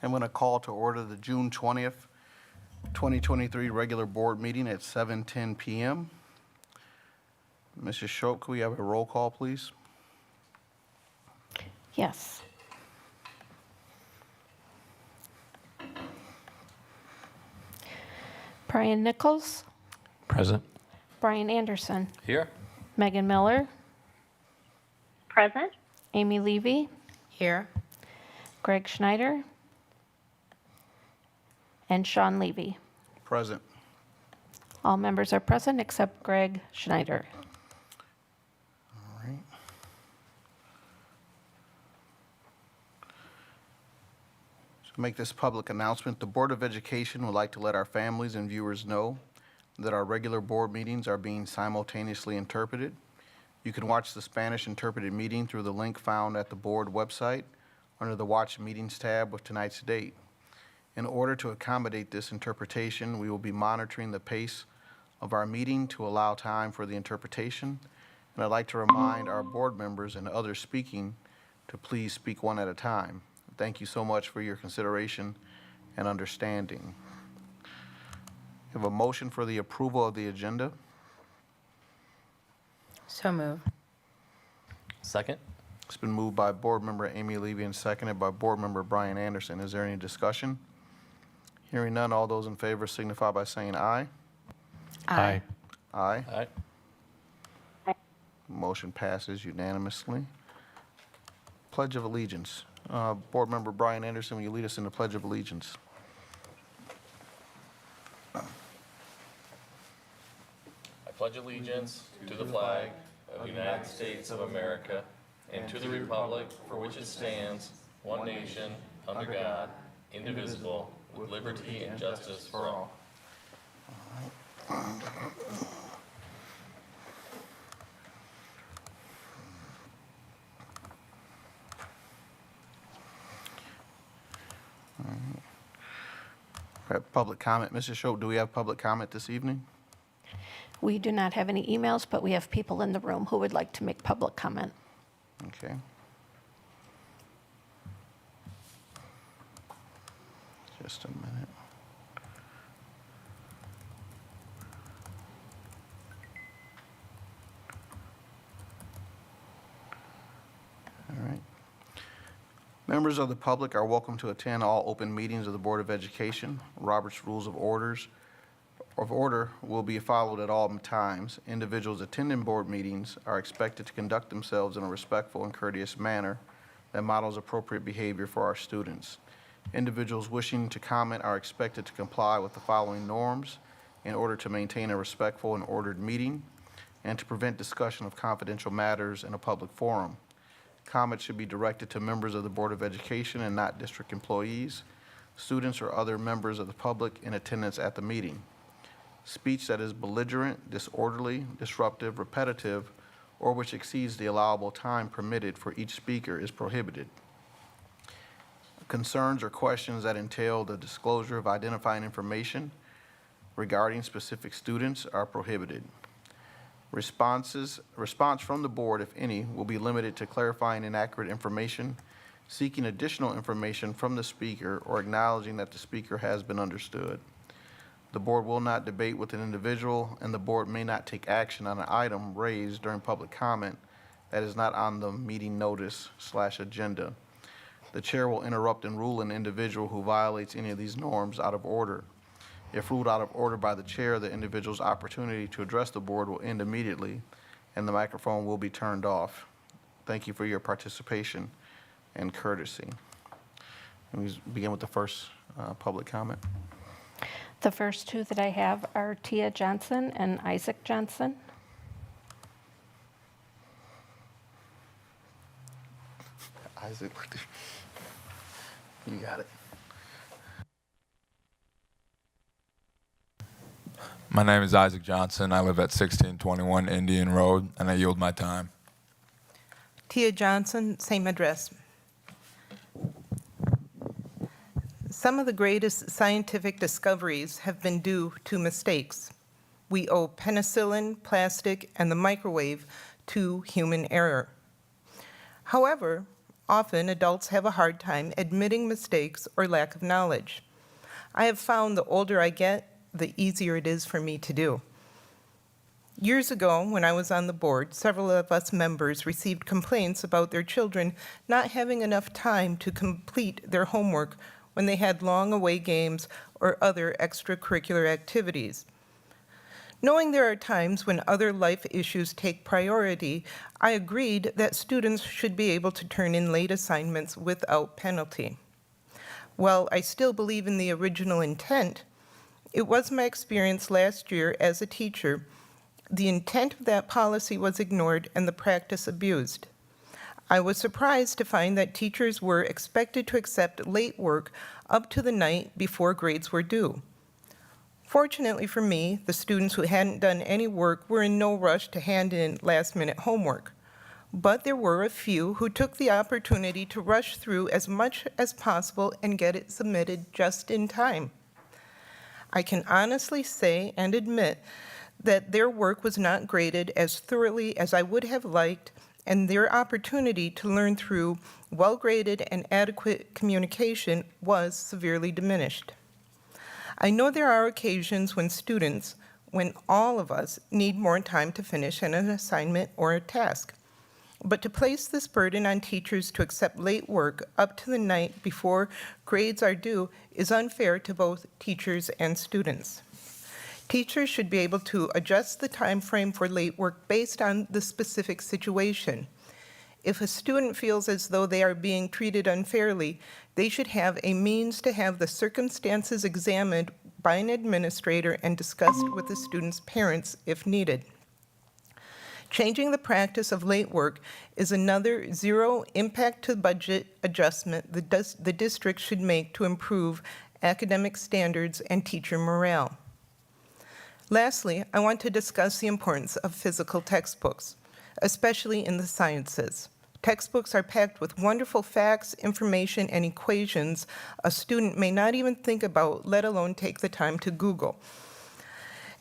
I'm going to call to order the June 20th, 2023 regular board meeting at 7:10 p.m. Mrs. Schultz, could we have a roll call, please? Yes. Brian Nichols, Present. Brian Anderson, Here. Megan Miller, Present? Amy Levy, Here. Greg Schneider, and Sean Levy. Present. All members are present except Greg Schneider. All right. To make this public announcement, the Board of Education would like to let our families and viewers know that our regular board meetings are being simultaneously interpreted. You can watch the Spanish interpreted meeting through the link found at the board website under the Watch Meetings tab with tonight's date. In order to accommodate this interpretation, we will be monitoring the pace of our meeting to allow time for the interpretation. And I'd like to remind our board members and others speaking to please speak one at a time. Thank you so much for your consideration and understanding. We have a motion for the approval of the agenda. So move. Second. It's been moved by Board Member Amy Levy and seconded by Board Member Brian Anderson. Is there any discussion? Hearing none, all those in favor signify by saying aye. Aye. Aye. Aye. Motion passes unanimously. Pledge of Allegiance. Board Member Brian Anderson, will you lead us in the Pledge of Allegiance? I pledge allegiance to the flag of the United States of America and to the republic for which it stands, one nation, under God, indivisible, with liberty and justice for all. We have public comment. Mrs. Schultz, do we have public comment this evening? We do not have any emails, but we have people in the room who would like to make public comment. Okay. Just a minute. All right. Members of the public are welcome to attend all open meetings of the Board of Education. Robert's Rules of Order will be followed at all times. Individuals attending board meetings are expected to conduct themselves in a respectful and courteous manner that models appropriate behavior for our students. Individuals wishing to comment are expected to comply with the following norms in order to maintain a respectful and ordered meeting and to prevent discussion of confidential matters in a public forum. Comments should be directed to members of the Board of Education and not district employees, students, or other members of the public in attendance at the meeting. Speech that is belligerent, disorderly, disruptive, repetitive, or which exceeds the allowable time permitted for each speaker is prohibited. Concerns or questions that entail the disclosure of identifying information regarding specific students are prohibited. Response from the board, if any, will be limited to clarifying inaccurate information, seeking additional information from the speaker, or acknowledging that the speaker has been understood. The board will not debate with an individual, and the board may not take action on an item raised during public comment that is not on the meeting notice/agenda. The chair will interrupt and rule an individual who violates any of these norms out of order. If ruled out of order by the chair, the individual's opportunity to address the board will end immediately, and the microphone will be turned off. Thank you for your participation and courtesy. And we begin with the first public comment. The first two that I have are Tia Johnson and Isaac Johnson. Isaac, you got it. My name is Isaac Johnson. I live at 1621 Indian Road, and I yield my time. Tia Johnson, same address. Some of the greatest scientific discoveries have been due to mistakes. We owe penicillin, plastic, and the microwave to human error. However, often adults have a hard time admitting mistakes or lack of knowledge. I have found the older I get, the easier it is for me to do. Years ago, when I was on the board, several of us members received complaints about their children not having enough time to complete their homework when they had long away games or other extracurricular activities. Knowing there are times when other life issues take priority, I agreed that students should be able to turn in late assignments without penalty. While I still believe in the original intent, it was my experience last year as a teacher, the intent of that policy was ignored and the practice abused. I was surprised to find that teachers were expected to accept late work up to the night before grades were due. Fortunately for me, the students who hadn't done any work were in no rush to hand in last-minute homework. But there were a few who took the opportunity to rush through as much as possible and get it submitted just in time. I can honestly say and admit that their work was not graded as thoroughly as I would have liked, and their opportunity to learn through well-graded and adequate communication was severely diminished. I know there are occasions when students, when all of us, need more time to finish an assignment or a task. But to place this burden on teachers to accept late work up to the night before grades are due is unfair to both teachers and students. Teachers should be able to adjust the time frame for late work based on the specific situation. If a student feels as though they are being treated unfairly, they should have a means to have the circumstances examined by an administrator and discussed with the student's parents if needed. Changing the practice of late work is another zero impact to budget adjustment the district should make to improve academic standards and teacher morale. Lastly, I want to discuss the importance of physical textbooks, especially in the sciences. Textbooks are packed with wonderful facts, information, and equations a student may not even think about, let alone take the time to Google.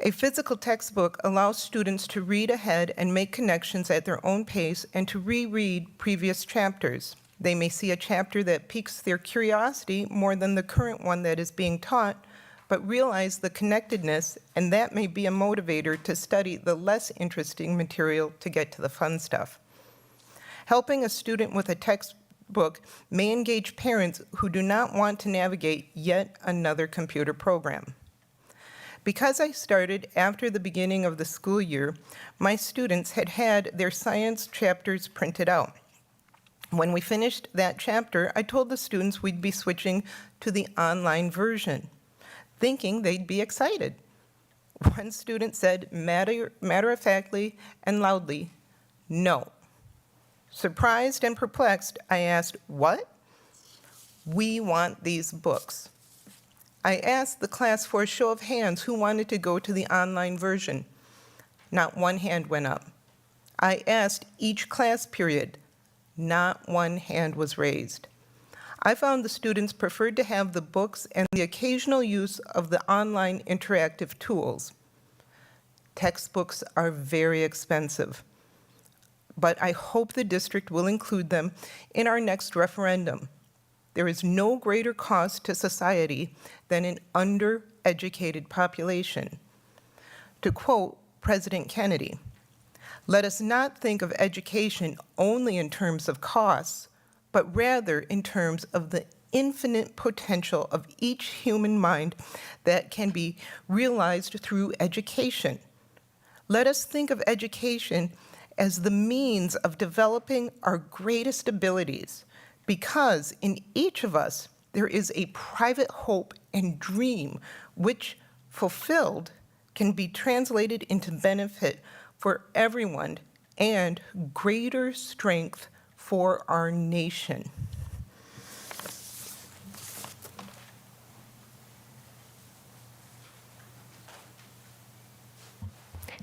A physical textbook allows students to read ahead and make connections at their own pace and to reread previous chapters. They may see a chapter that piques their curiosity more than the current one that is being taught, but realize the connectedness, and that may be a motivator to study the less interesting material to get to the fun stuff. Helping a student with a textbook may engage parents who do not want to navigate yet another computer program. Because I started after the beginning of the school year, my students had had their science chapters printed out. When we finished that chapter, I told the students we'd be switching to the online version, thinking they'd be excited. One student said matter-of-factly and loudly, "No." Surprised and perplexed, I asked, "What?" "We want these books." I asked the class for a show of hands who wanted to go to the online version. Not one hand went up. I asked each class period. Not one hand was raised. I found the students preferred to have the books and the occasional use of the online interactive tools. Textbooks are very expensive, but I hope the district will include them in our next referendum. There is no greater cost to society than an undereducated population. To quote President Kennedy, "Let us not think of education only in terms of costs, but rather in terms of the infinite potential of each human mind that can be realized through education. Let us think of education as the means of developing our greatest abilities, because in each of us there is a private hope and dream which, fulfilled, can be translated into benefit for everyone and greater strength for our nation."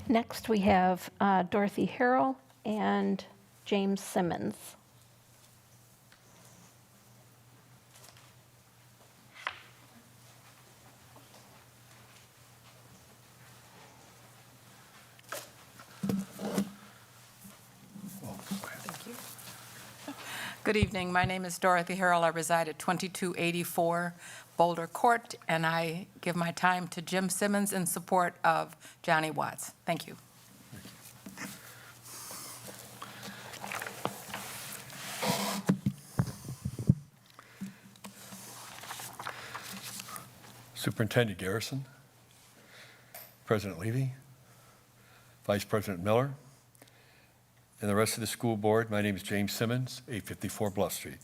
Next, we have Dorothy Harrell and James Simmons. Good evening. My name is Dorothy Harrell. I reside at 2284 Boulder Court, and I give my time to Jim Simmons in support of Johnny Watts. Thank you. Superintendent Garrison, President Levy, Vice President Miller, and the rest of the school board, my name is James Simmons, 854 Bluff Street.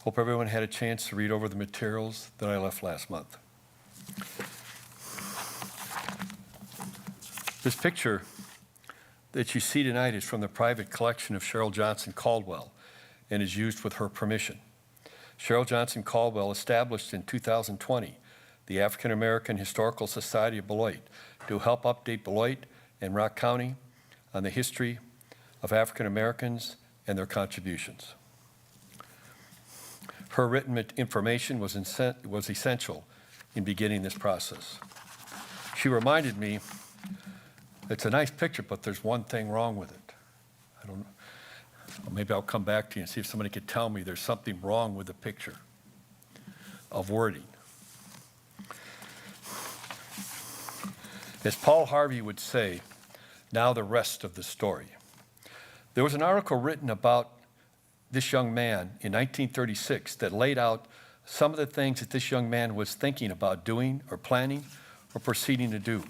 Hope everyone had a chance to read over the materials that I left last month. This picture that you see tonight is from the private collection of Cheryl Johnson Caldwell and is used with her permission. Cheryl Johnson Caldwell established in 2020 the African American Historical Society of Beloit to help update Beloit and Rock County on the history of African Americans and their contributions. Her written information was essential in beginning this process. She reminded me, it's a nice picture, but there's one thing wrong with it. I don't know. Maybe I'll come back to you and see if somebody could tell me there's something wrong with the picture of wording. As Paul Harvey would say, now the rest of the story. There was an article written about this young man in 1936 that laid out some of the things that this young man was thinking about doing or planning or proceeding to do.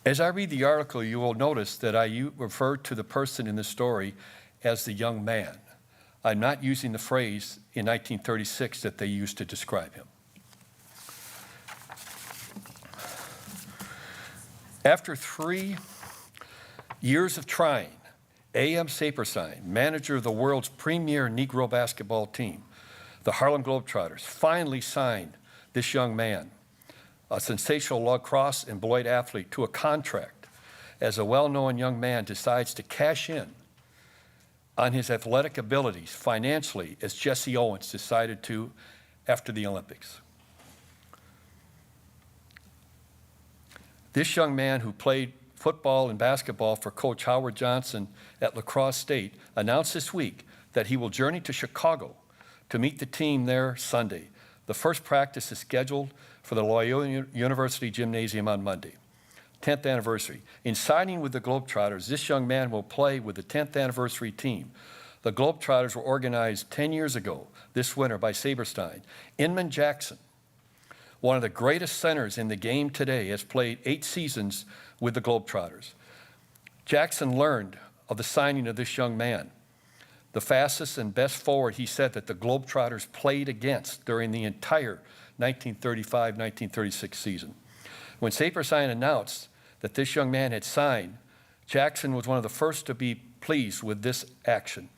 As I read the article, you will notice that I refer to the person in the story as the young man. I'm not using the phrase in 1936 that they used to describe him. After 3 years of trying, A.M. Saperstein, manager of the world's premier Negro basketball team, the Harlem Globetrotters, finally signed this young man, a sensational lacrosse and Beloit athlete, to a contract as a well-known young man decides to cash in on his athletic abilities financially as Jesse Owens decided to after the Olympics. This young man, who played football and basketball for Coach Howard Johnson at La Crosse State, announced this week that he will journey to Chicago to meet the team there Sunday. The first practice is scheduled for the Loyola University Gymnasium on Monday. 10th anniversary. In signing with the Globetrotters, this young man will play with the 10th anniversary team. The Globetrotters were organized 10 years ago this winter by Saperstein. Inman Jackson, one of the greatest centers in the game today, has played 8 seasons with the Globetrotters. Jackson learned of the signing of this young man, the fastest and best forward, he said, that the Globetrotters played against during the entire 1935-1936 season. When Saperstein announced that this young man had signed, Jackson was one of the first to be pleased with this action.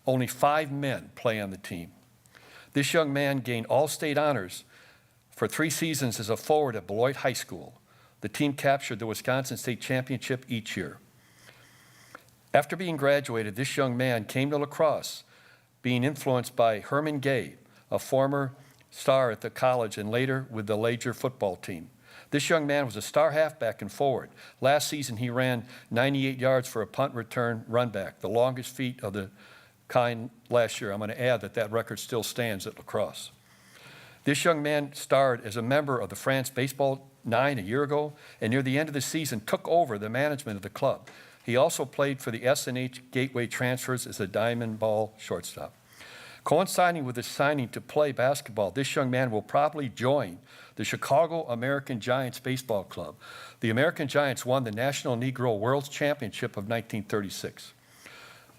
Only 5 men play on the team. This young man gained all-state honors for 3 seasons as a forward at Beloit High School. The team captured the Wisconsin State Championship each year. After being graduated, this young man came to La Crosse, being influenced by Herman Gay, a former star at the college and later with the Lager football team. This young man was a star halfback and forward. Last season, he ran 98 yards for a punt return run back, the longest feat of the kind last year. I'm going to add that that record still stands at La Crosse. This young man starred as a member of the France Baseball 9 a year ago, and near the end of the season took over the management of the club. He also played for the S&H Gateway Transfers as a diamond ball shortstop. Coinciding with his signing to play basketball, this young man will probably join the Chicago American Giants Baseball Club. The American Giants won the National Negro World Championship of 1936.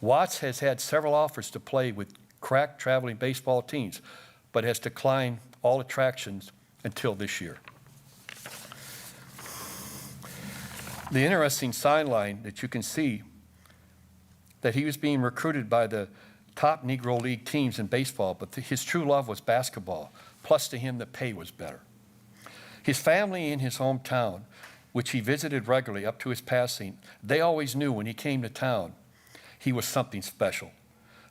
Watts has had several offers to play with crack traveling baseball teams, but has declined all attractions until this year. The interesting sideline that you can see that he was being recruited by the top Negro League teams in baseball, but his true love was basketball. Plus, to him, the pay was better. His family in his hometown, which he visited regularly up to his passing, they always knew when he came to town, he was something special.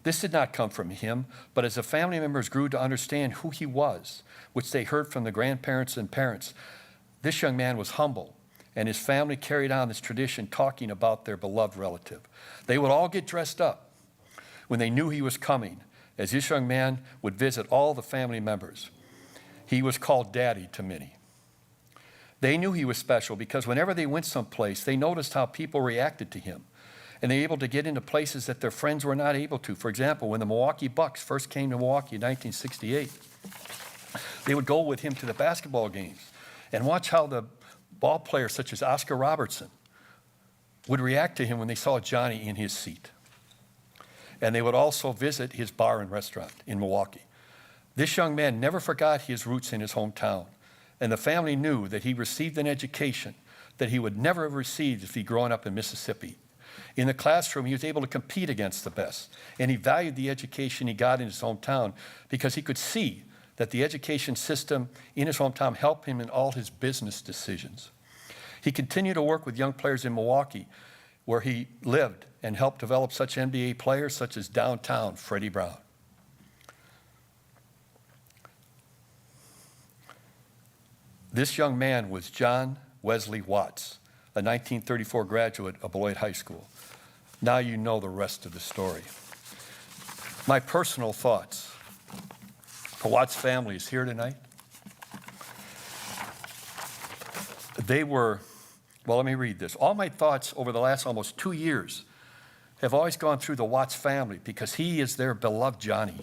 This did not come from him, but as the family members grew to understand who he was, which they heard from the grandparents and parents, this young man was humble, and his family carried on this tradition, talking about their beloved relative. They would all get dressed up when they knew he was coming, as this young man would visit all the family members. He was called Daddy to many. They knew he was special because whenever they went someplace, they noticed how people reacted to him. And they were able to get into places that their friends were not able to. For example, when the Milwaukee Bucks first came to Milwaukee in 1968, they would go with him to the basketball games and watch how the ball players such as Oscar Robertson would react to him when they saw Johnny in his seat. And they would also visit his bar and restaurant in Milwaukee. This young man never forgot his roots in his hometown, and the family knew that he received an education that he would never have received if he'd grown up in Mississippi. In the classroom, he was able to compete against the best, and he valued the education he got in his hometown because he could see that the education system in his hometown helped him in all his business decisions. He continued to work with young players in Milwaukee, where he lived, and helped develop such NBA players such as downtown Freddie Brown. This young man was John Wesley Watts, a 1934 graduate of Beloit High School. Now you know the rest of the story. My personal thoughts. The Watts family is here tonight. They were, well, let me read this. All my thoughts over the last almost 2 years have always gone through the Watts family because he is their beloved Johnny.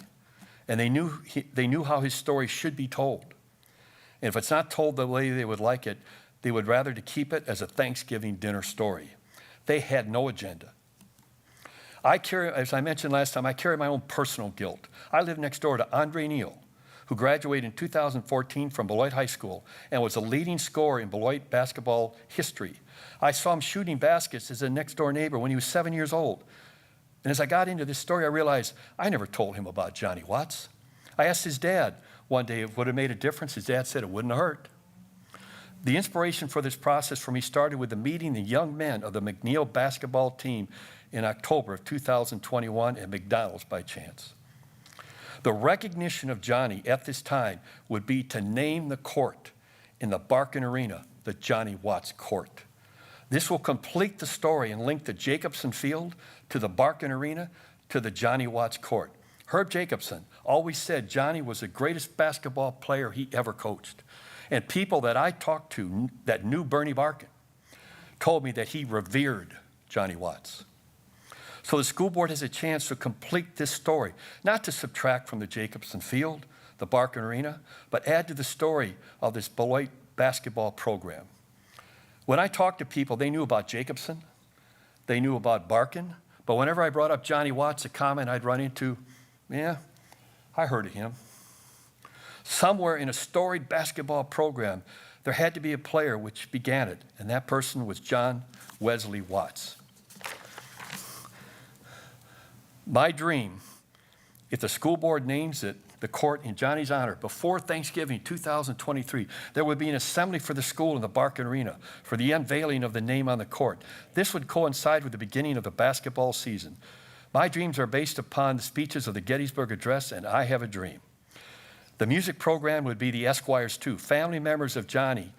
And they knew how his story should be told. And if it's not told the way they would like it, they would rather to keep it as a Thanksgiving dinner story. They had no agenda. I carry, as I mentioned last time, I carry my own personal guilt. I live next door to Andre Neal, who graduated in 2014 from Beloit High School and was a leading scorer in Beloit basketball history. I saw him shooting baskets as a next-door neighbor when he was 7 years old. And as I got into this story, I realized I never told him about Johnny Watts. I asked his dad one day if it would have made a difference. His dad said it wouldn't have hurt. The inspiration for this process for me started with the meeting the young men of the McNeil basketball team in October of 2021 at McDonald's by chance. The recognition of Johnny at this time would be to name the court in the Barkin Arena the Johnny Watts Court. This will complete the story and link the Jacobson Field to the Barkin Arena to the Johnny Watts Court. Herb Jacobson always said Johnny was the greatest basketball player he ever coached. And people that I talked to that knew Bernie Barkin told me that he revered Johnny Watts. So the school board has a chance to complete this story, not to subtract from the Jacobson Field, the Barkin Arena, but add to the story of this Beloit basketball program. When I talked to people, they knew about Jacobson, they knew about Barkin, but whenever I brought up Johnny Watts, a comment I'd run into, yeah, I heard of him. Somewhere in a storied basketball program, there had to be a player which began it, and that person was John Wesley Watts. My dream, if the school board names it the court in Johnny's honor before Thanksgiving 2023, there would be an assembly for the school in the Barkin Arena for the unveiling of the name on the court. This would coincide with the beginning of the basketball season. My dreams are based upon the speeches of the Gettysburg Address, and I have a dream. The music program would be the Esquires too, family members of Johnny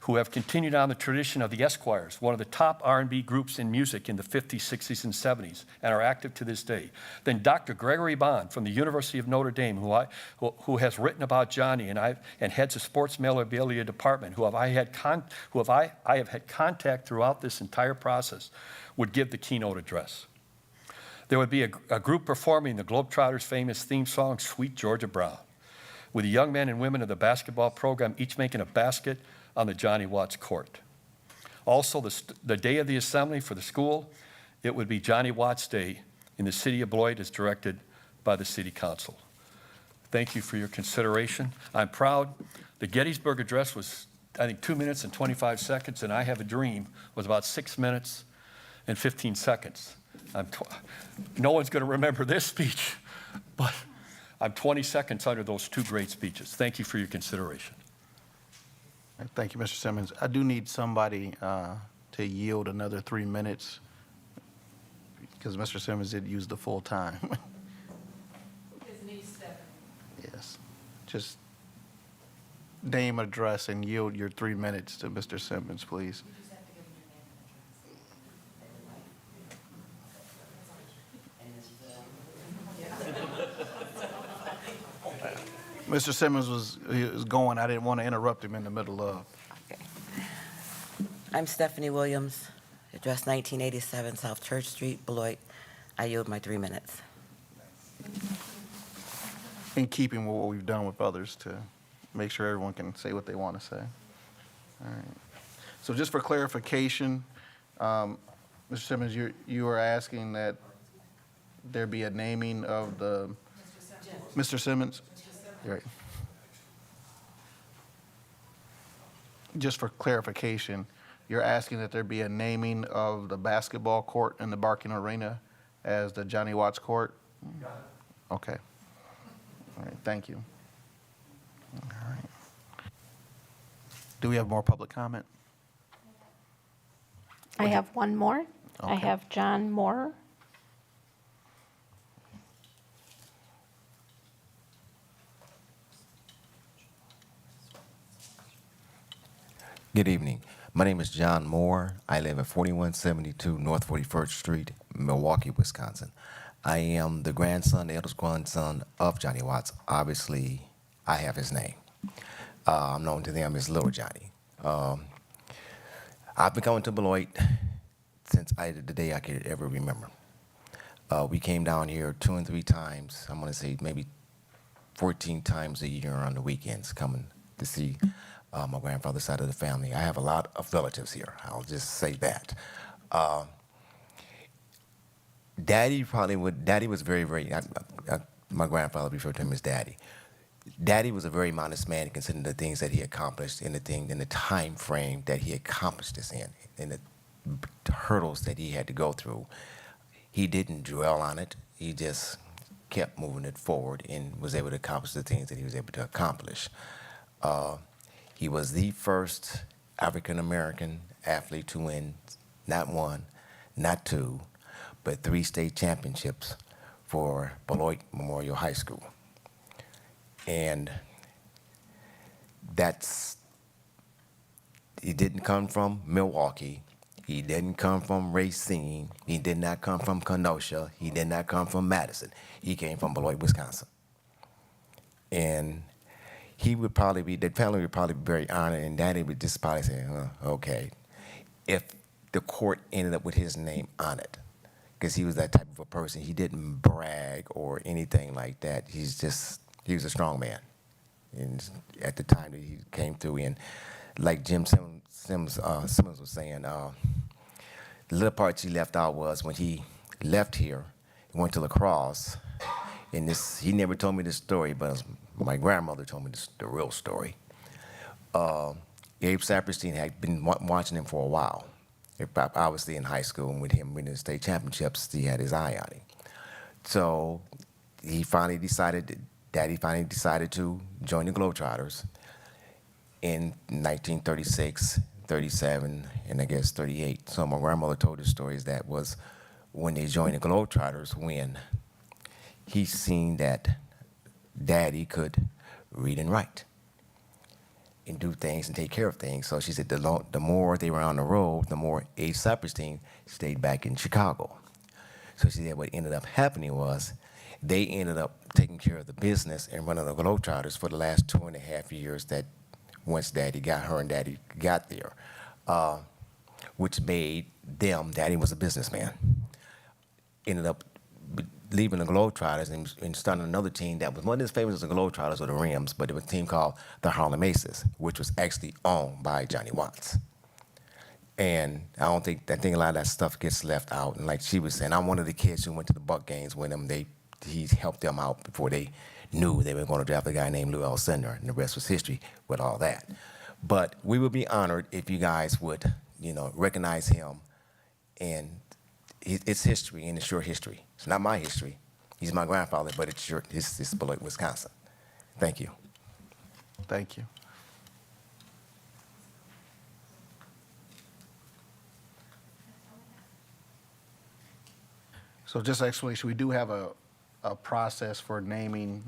who have continued on the tradition of the Esquires, one of the top R&B groups in music in the 50s, 60s, and 70s, and are active to this day. Then Dr. Gregory Bond from the University of Notre Dame, who has written about Johnny and heads the sports memorabilia department, I have had contact throughout this entire process, would give the keynote address. There would be a group performing the Globetrotters' famous theme song, Sweet Georgia Brown, with the young men and women of the basketball program each making a basket on the Johnny Watts court. Also, the day of the assembly for the school, it would be Johnny Watts Day in the city of Beloit as directed by the city council. Thank you for your consideration. I'm proud. The Gettysburg Address was, I think, 2 minutes and 25 seconds, and I Have a Dream was about 6 minutes and 15 seconds. No one's going to remember this speech, but I'm 20 seconds under those two great speeches. Thank you for your consideration. Thank you, Mr. Simmons. I do need somebody to yield another 3 minutes because Mr. Simmons did use the full time. His niece, Stephanie. Yes. Just name, address, and yield your 3 minutes to Mr. Simmons, please. Mr. Simmons he was going. I didn't want to interrupt him in the middle of. I'm Stephanie Williams, address 1987 South Church Street, Beloit. I yield my 3 minutes. In keeping with what we've done with others to make sure everyone can say what they want to say. All right. So just for clarification, Mr. Simmons, you are asking that there be a naming of the Mr. Simmons? Right. Just for clarification, you're asking that there be a naming of the basketball court in the Barking Arena as the Johnny Watts Court? Got it. Okay. All right, thank you. All right. Do we have more public comment? I have one more. I Okay. have John Moore. Good evening. My name is John Moore. I live at 4172 North 41st Street, Milwaukee, Wisconsin. I am the grandson, the eldest grandson of Johnny Watts. Obviously, I have his name. I'm known to them as Little Johnny. I've been coming to Beloit since the day I could ever remember. We came down here 2 and 3 times. I'm going to say maybe 14 times a year on the weekends coming to see my grandfather's side of the family. I have a lot of relatives here. I'll just say that. Daddy was very, very, my grandfather referred to him as Daddy. Daddy was a very modest man considering the things that he accomplished in the time frame that he accomplished this in the hurdles that he had to go through. He didn't dwell on it. He just kept moving it forward and was able to accomplish the things that he was able to accomplish. He was the first African-American athlete to win not 1, not 2, but 3 state championships for Beloit Memorial High School. And he didn't come from Milwaukee. He didn't come from Racine. He did not come from Kenosha. He did not come from Madison. He came from Beloit, Wisconsin. And the family would probably be very honored, and Daddy would just probably say, okay, if the court ended up with his name on it, because he was that type of a person. He didn't brag or anything like that. He was a strong man. And at the time that he came through, and like Jim Simmons was saying, the little part he left out was when he left here, he went to lacrosse, and he never told me this story, but my grandmother told me the real story. Abe Saperstein had been watching him for a while. Obviously in high school, and with him winning the state championships, he had his eye on him. So Daddy finally decided to join the Globetrotters in 1936, 37, and I guess 38. So my grandmother told the stories that was when they joined the Globetrotters, when he seen that Daddy could read and write and do things and take care of things. So she said the more they were on the road, the more Abe Saperstein stayed back in Chicago. So she said what ended up happening was they ended up taking care of the business and running the Globetrotters for the last 2.5 years that once Daddy got there, which made Daddy was a businessman. Ended up leaving the Globetrotters and starting another team that was not as famous as the Globetrotters or the Rims, but it was a team called the Harlem Aces, which was actually owned by Johnny Watts. And I think a lot of that stuff gets left out. And like she was saying, I'm one of the kids who went to the Buck games with him. He helped them out before they knew they were going to draft a guy named Lou Alcindor, and the rest was history with all that. But we would be honored if you guys would, recognize him, and it's history, and it's your history. It's not my history. He's my grandfather, but it's Beloit, Wisconsin. Thank you. Thank you. So just explanation, we do have a process for naming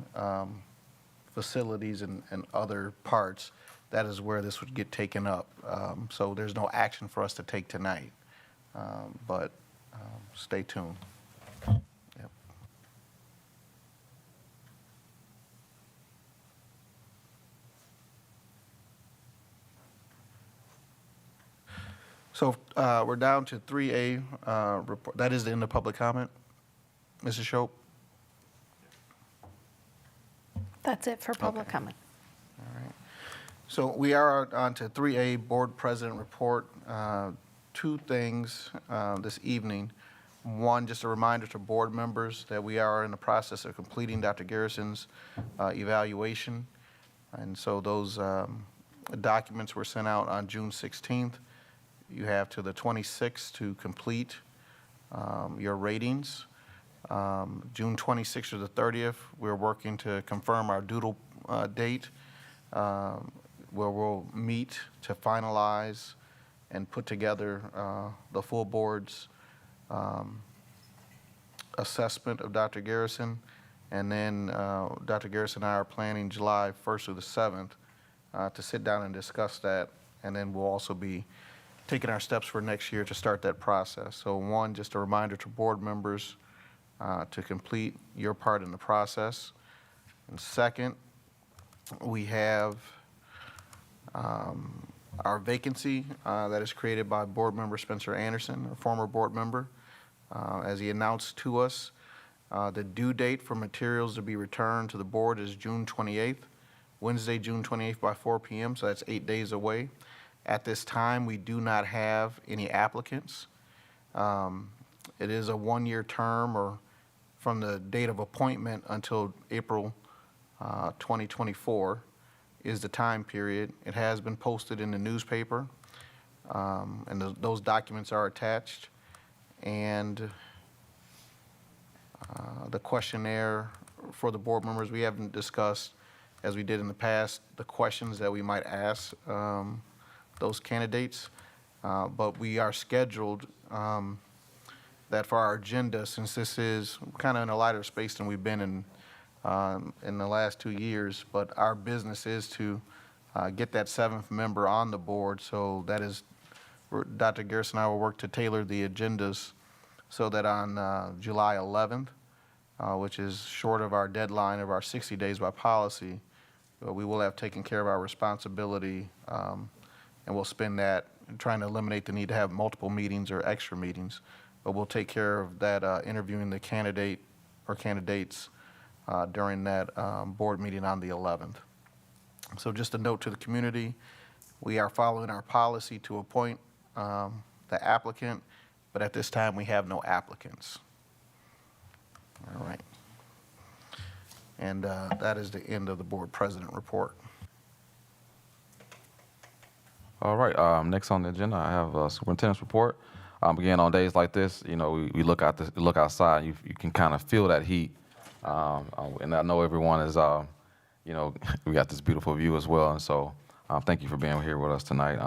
facilities and other parts. That is where this would get taken up. So there's no action for us to take tonight, but stay tuned. Yep. So we're down to 3A report. That is the end of public comment. Mrs. Shope? That's it for public comment. All right. So we are on to 3A Board President Report. Two things this evening. One, just a reminder to board members that we are in the process of completing Dr. Garrison's evaluation. And so those documents were sent out on June 16th. You have to the 26th to complete your ratings. June 26th or the 30th, we're working to confirm our doodle date, where we'll meet to finalize and put together the full board's assessment of Dr. Garrison. And then Dr. Garrison and I are planning July 1st through the 7th to sit down and discuss that. And then we'll also be taking our steps for next year to start that process. So one, just a reminder to board members to complete your part in the process. And second, we have our vacancy that is created by board member Spencer Anderson, a former board member. As he announced to us, the due date for materials to be returned to the board is June 28th, Wednesday, June 28th by 4 p.m., so that's 8 days away. At this time, we do not have any applicants. It is a one-year term, or from the date of appointment until April 2024 is the time period. It has been posted in the newspaper, and those documents are attached. And the questionnaire for the board members, we haven't discussed, as we did in the past, the questions that we might ask those candidates, but we are scheduled that for our agenda, since this is kind of in a lighter space than we've been in the last 2 years, but our business is to get that 7th member on the board. So that is, Dr. Garrison and I will work to tailor the agendas so that on July 11th, which is short of our deadline of our 60 days by policy, we will have taken care of our responsibility, and we'll spend that trying to eliminate the need to have multiple meetings or extra meetings. But we'll take care of that interviewing the candidate or candidates during that board meeting on the 11th. So just a note to the community, we are following our policy to appoint the applicant, but at this time we have no applicants. All right. And that is the end of the board president report. All right, next on the agenda, I have a superintendent's report. Again, on days like this, you know, we look outside, you can kind of feel that heat. And I know everyone is, you know, we got this beautiful view as well. And so thank you for being here with us tonight.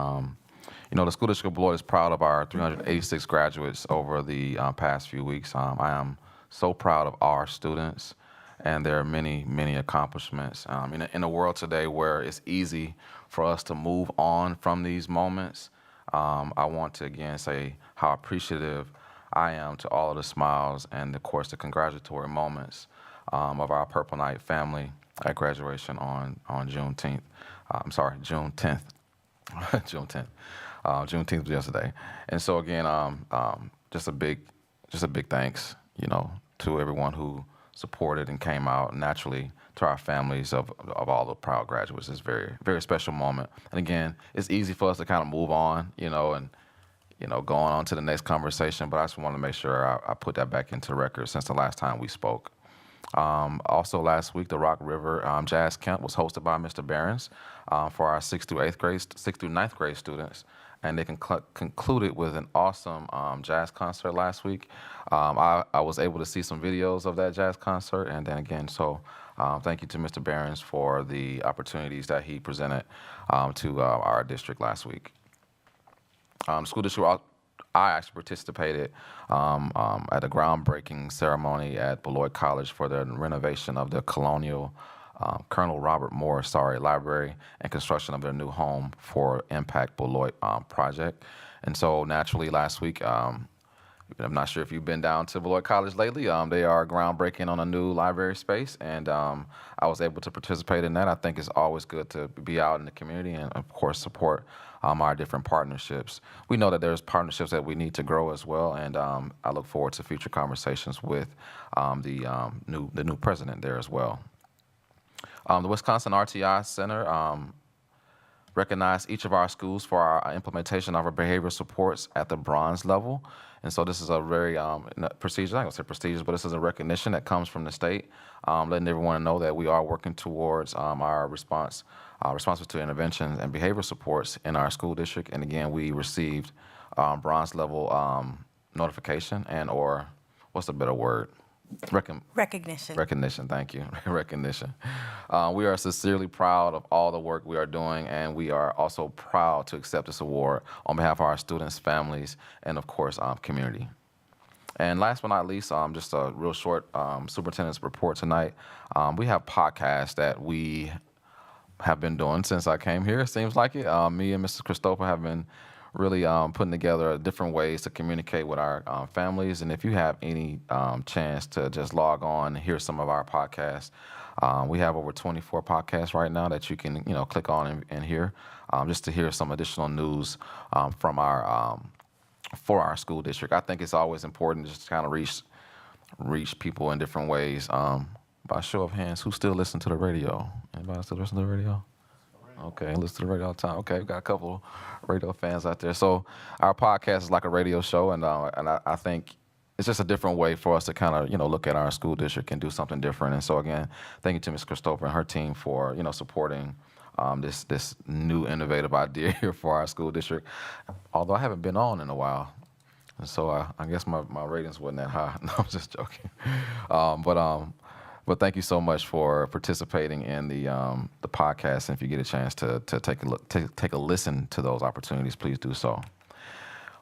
You know, the School District of Beloit is proud of our 386 graduates over the past few weeks. I am so proud of our students, and there are many, many accomplishments. In a world today where it's easy for us to move on from these moments, I want to again say how appreciative I am to all of the smiles and, of course, the congratulatory moments of our Purple Knight family at graduation on June 10th. June 10th. June 10th. Juneteenth was yesterday. And so again, just a big thanks, you know, to everyone who supported and came out. Naturally, to our families of all the proud graduates. It's a very, very special moment. And again, it's easy for us to kind of move on, you know, and, you know, going on to the next conversation, but I just want to make sure I put that back into record since the last time we spoke. Also last week, the Rock River Jazz Camp was hosted by Mr. Behrens for our 6th through 9th grade students. And they concluded with an awesome jazz concert last week. I was able to see some videos of that jazz concert, and then again, so thank you to Mr. Behrens for the opportunities that he presented to our district last week. School district, I actually participated at a groundbreaking ceremony at Beloit College for the renovation of the Colonel Robert Morris Library and construction of their new home for Impact Beloit project. And so naturally last week, I'm not sure if you've been down to Beloit College lately. They are groundbreaking on a new library space, and I was able to participate in that. I think it's always good to be out in the community and, of course, support our different partnerships. We know that there's partnerships that we need to grow as well, and I look forward to future conversations with the new president there as well. The Wisconsin RTI Center recognized each of our schools for our implementation of our behavioral supports at the bronze level. And so this is a very prestigious, I'm not gonna say prestigious, but this is a recognition that comes from the state, letting everyone know that we are working towards our responses to interventions and behavioral supports in our school district. And again, we received bronze level notification or what's the better word? Recognition. Recognition, thank you. Recognition. We are sincerely proud of all the work we are doing, and we are also proud to accept this award on behalf of our students, families, and of course, community. And last but not least, just a real short superintendent's report tonight. We have podcasts that we have been doing since I came here, it seems like it. Me and Mrs. Christopher have been really putting together different ways to communicate with our families. And if you have any chance to just log on and hear some of our podcasts, we have over 24 podcasts right now that you can click on and hear, just to hear some additional news from for our school district. I think it's always important just to kind of reach people in different ways. By show of hands, who still listen to the radio? Anybody still listen to the radio? Okay, listen to the radio all the time. Okay, we've got a couple radio fans out there. So our podcast is like a radio show, and I think it's just a different way for us to kind of look at our school district and do something different. And so again, thank you to Ms. Christopher and her team for supporting this new innovative idea here for our school district. Although I haven't been on in a while, and so I guess my ratings wasn't that high. No, I'm just joking. But thank you so much for participating in the podcast. And if you get a chance to take a listen to those opportunities, please do so.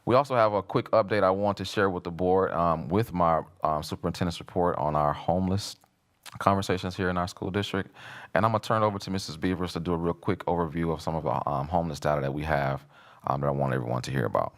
We also have a quick update I want to share with the board with my superintendent's report on our homeless conversations here in our school district. And I'm going to turn it over to Mrs. Beavers to do a real quick overview of some of the homeless data that we have that I want everyone to hear about.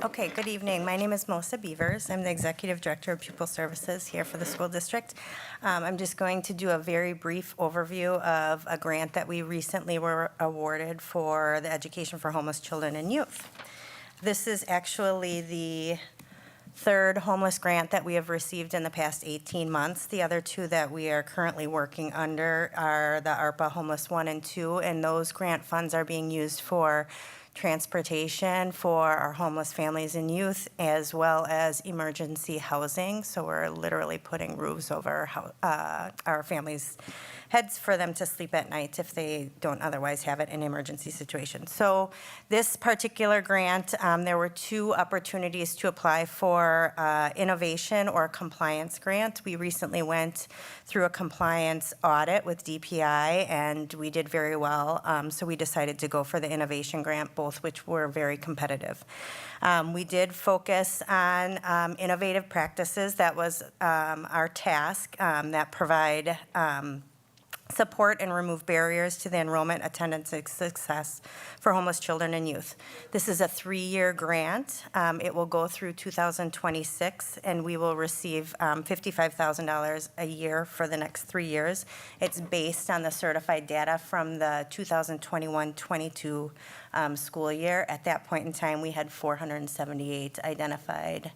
Okay, good evening. My name is Melissa Beavers. I'm the Executive Director of Pupil Services here for the school district. I'm just going to do a very brief overview of a grant that we recently were awarded for the education for homeless children and youth. This is actually the third homeless grant that we have received in the past 18 months. The other two that we are currently working under are the ARPA Homeless 1 and 2, and those grant funds are being used for transportation for our homeless families and youth, as well as emergency housing. So we're literally putting roofs over our families' heads for them to sleep at night if they don't otherwise have it in an emergency situation. So this particular grant, there were two opportunities to apply for innovation or compliance grant. We recently went through a compliance audit with DPI, and we did very well. So we decided to go for the innovation grant, both which were very competitive. We did focus on innovative practices. That was our task that provide support and remove barriers to the enrollment, attendance, and success for homeless children and youth. This is a 3-year grant. It will go through 2026, and we will receive $55,000 a year for the next 3 years. It's based on the certified data from the 2021-22 school year. At that point in time, we had 478 identified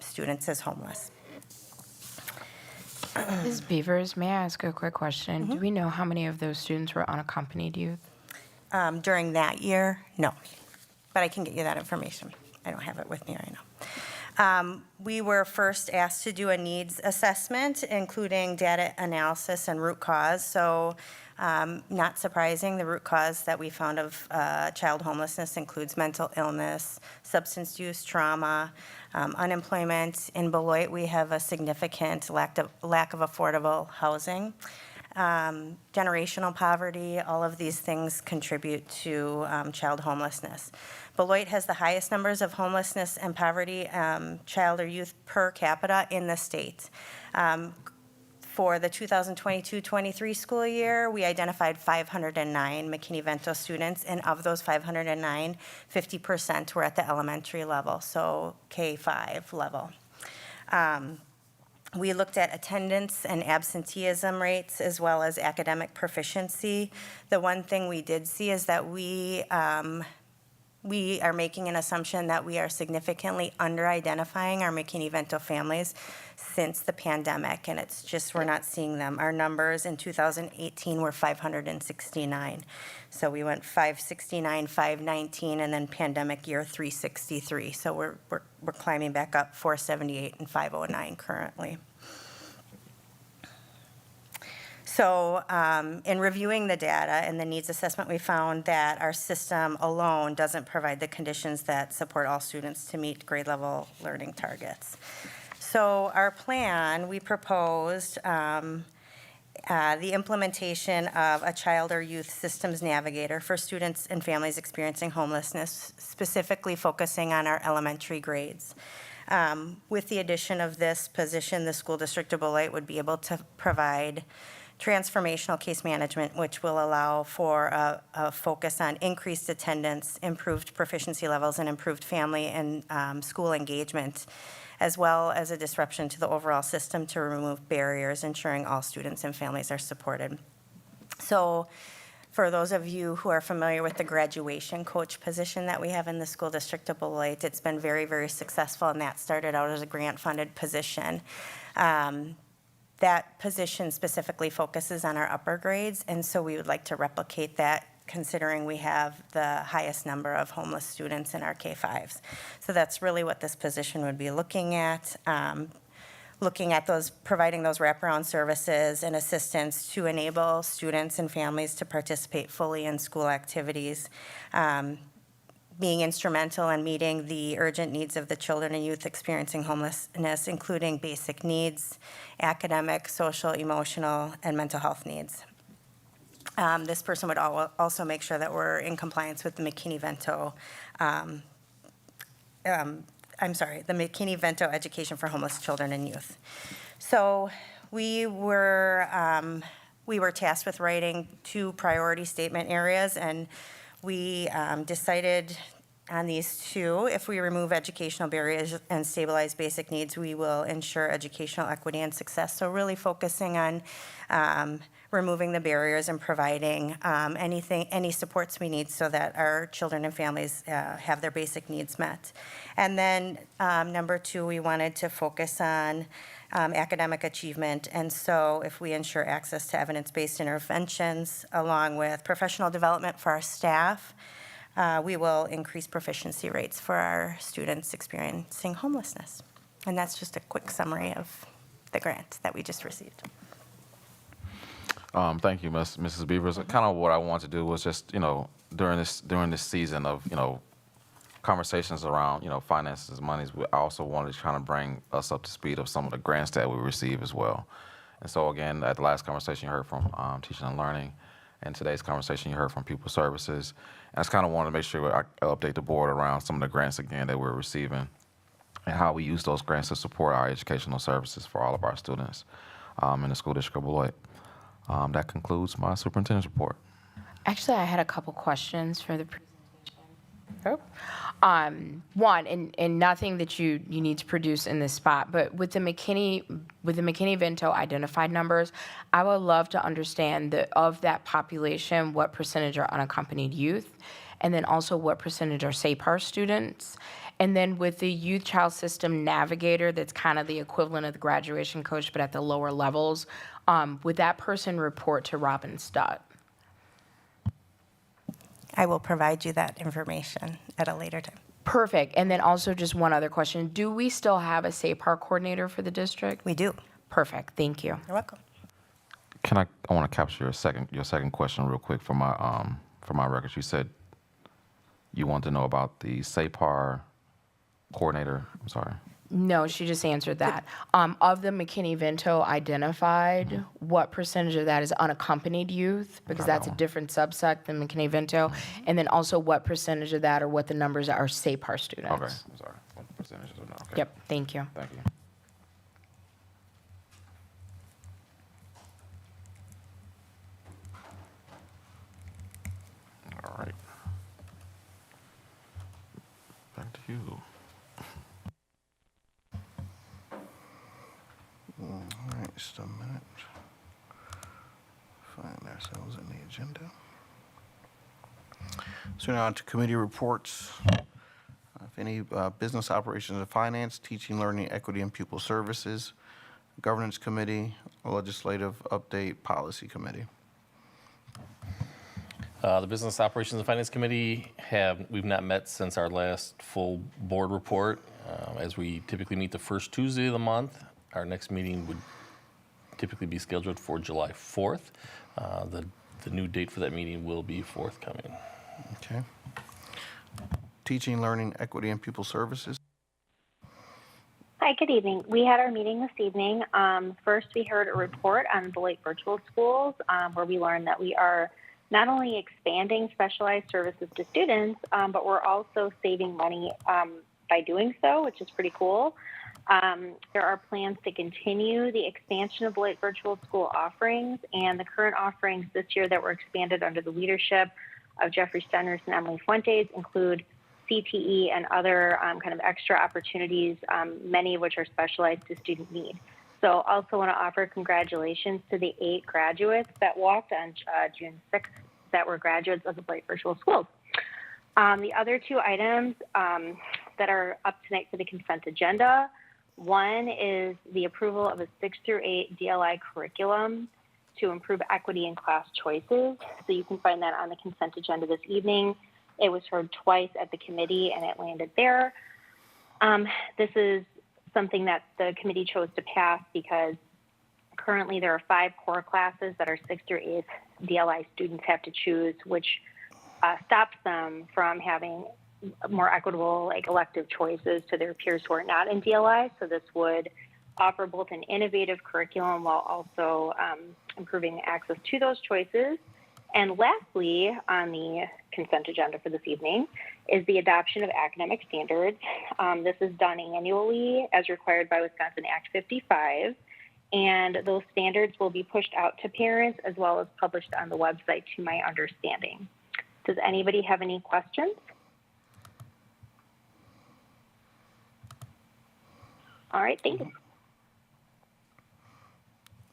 students as homeless. Ms. Beavers, may I ask a quick question? Do we know how many of those students were unaccompanied youth? During that year, no. But I can get you that information. I don't have it with me right now. We were first asked to do a needs assessment, including data analysis and root cause. So not surprising, the root cause that we found of child homelessness includes mental illness, substance use, trauma, unemployment. In Beloit, we have a significant lack of affordable housing. generational poverty, all of these things contribute to child homelessness. Beloit has the highest numbers of homelessness and poverty child or youth per capita in the state. For the 2022-23 school year, we identified 509 McKinney-Vento students, and of those 509, 50% were at the elementary level, so K-5 level. We looked at attendance and absenteeism rates as well as academic proficiency. The one thing we did see is that we are making an assumption that we are significantly under-identifying our McKinney-Vento families since the pandemic, and it's just we're not seeing them. Our numbers in 2018 were 569. So we went 569, 519, and then pandemic year 363. So we're climbing back up 478 and 509 currently. So in reviewing the data and the needs assessment, we found that our system alone doesn't provide the conditions that support all students to meet grade level learning targets. So our plan, we proposed the implementation of a child or youth systems navigator for students and families experiencing homelessness, specifically focusing on our elementary grades. With the addition of this position, the school district of Beloit would be able to provide transformational case management, which will allow for a focus on increased attendance, improved proficiency levels, and improved family and school engagement, as well as a disruption to the overall system to remove barriers, ensuring all students and families are supported. So for those of you who are familiar with the graduation coach position that we have in the school district of Beloit, it's been very, very successful, and that started out as a grant-funded position. That position specifically focuses on our upper grades, and so we would like to replicate that, considering we have the highest number of homeless students in our K-5s. So that's really what this position would be looking at those, providing those wraparound services and assistance to enable students and families to participate fully in school activities, being instrumental in meeting the urgent needs of the children and youth experiencing homelessness, including basic needs, academic, social, emotional, and mental health needs. This person would also make sure that we're in compliance with the McKinney-Vento, the McKinney-Vento Education for Homeless Children and Youth. So we were tasked with writing 2 priority statement areas, and we decided on these 2. If we remove educational barriers and stabilize basic needs, we will ensure educational equity and success. So really focusing on removing the barriers and providing any supports we need so that our children and families have their basic needs met. And then number 2, we wanted to focus on academic achievement. And so if we ensure access to evidence-based interventions along with professional development for our staff, we will increase proficiency rates for our students experiencing homelessness. And that's just a quick summary of the grant that we just received. Thank you, Mrs. Beavers. Kind of what I want to do was just, during this season of, conversations around, finances, monies, I also wanted to try to bring us up to speed of some of the grants that we receive as well. And so again, at the last conversation you heard from Teaching and Learning, and today's conversation you heard from Pupil Services. And I just kind of wanted to make sure I update the board around some of the grants again that we're receiving and how we use those grants to support our educational services for all of our students in the school district of Beloit. That concludes my superintendent's report. Actually, I had a couple questions for the presentation. One, and nothing that you need to produce in this spot, but with the McKinney-Vento identified numbers, I would love to understand of that population, what percentage are unaccompanied youth, and then also what percentage are SAPAR students. And then with the Youth Child System Navigator, that's kind of the equivalent of the graduation coach, but at the lower levels, would that person report to Robin Stutt? I will provide you that information at a later time. Perfect. And then also just one other question. Do we still have a SAPAR coordinator for the district? We do. Perfect. Thank you. You're welcome. I want to capture your second question real quick for my records. You said you want to know about the SAPAR coordinator. I'm sorry. No, she just answered that. Of the McKinney-Vento identified, what percentage of that is unaccompanied youth? Because that's a different subset than McKinney-Vento. And then also what percentage of that or what the numbers are SAPAR students? Okay, I'm sorry. What percentages are not? Okay. Yep, thank you. Thank you. All right. Back to you. All right, just a minute. Find ourselves in the agenda. So now on to committee reports. If any, business operations and finance, teaching, learning, equity, and pupil services, governance committee, legislative update, policy committee. The Business Operations and Finance Committee we've not met since our last full board report. As we typically meet the first Tuesday of the month, our next meeting would typically be scheduled for July 4th. The new date for that meeting will be forthcoming. Okay. Teaching, learning, equity, and pupil services. Hi, good evening. We had our meeting this evening. First, we heard a report on Beloit Virtual Schools, where we learned that we are not only expanding specialized services to students, but we're also saving money by doing so, which is pretty cool. There are plans to continue the expansion of Beloit Virtual School offerings, and the current offerings this year that were expanded under the leadership of Jeffrey Stenrus and Emily Fuentes include CTE and other kind of extra opportunities, many of which are specialized to student need. So also want to offer congratulations to the 8 graduates that walked on June 6th that were graduates of the Beloit Virtual Schools. The other 2 items that are up tonight for the consent agenda, one is the approval of a 6 through 8 DLI curriculum to improve equity in class choices. So you can find that on the consent agenda this evening. It was heard twice at the committee and it landed there. This is something that the committee chose to pass because currently there are 5 core classes that our 6th through 8th DLI students have to choose, which stops them from having more equitable, like elective choices to their peers who are not in DLI. So this would offer both an innovative curriculum while also improving access to those choices. And lastly, on the consent agenda for this evening is the adoption of academic standards. This is done annually as required by Wisconsin Act 55. And those standards will be pushed out to parents as well as published on the website, to my understanding. Does anybody have any questions? All right, thank you.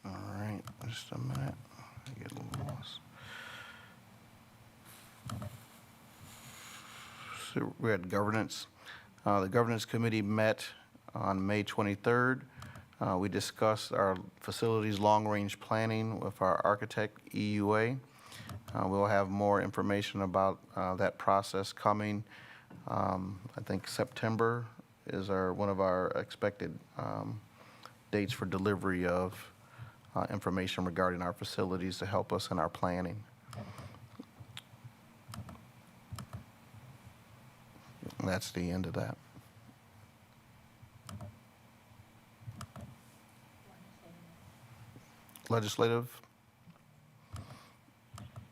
All right, just a minute. I get a little lost. So we had governance. The governance committee met on May 23rd. We discussed our facilities long-range planning with our architect, EUA. We'll have more information about that process coming. I think September is one of our expected dates for delivery of information regarding our facilities to help us in our planning. And that's the end of that. Legislative?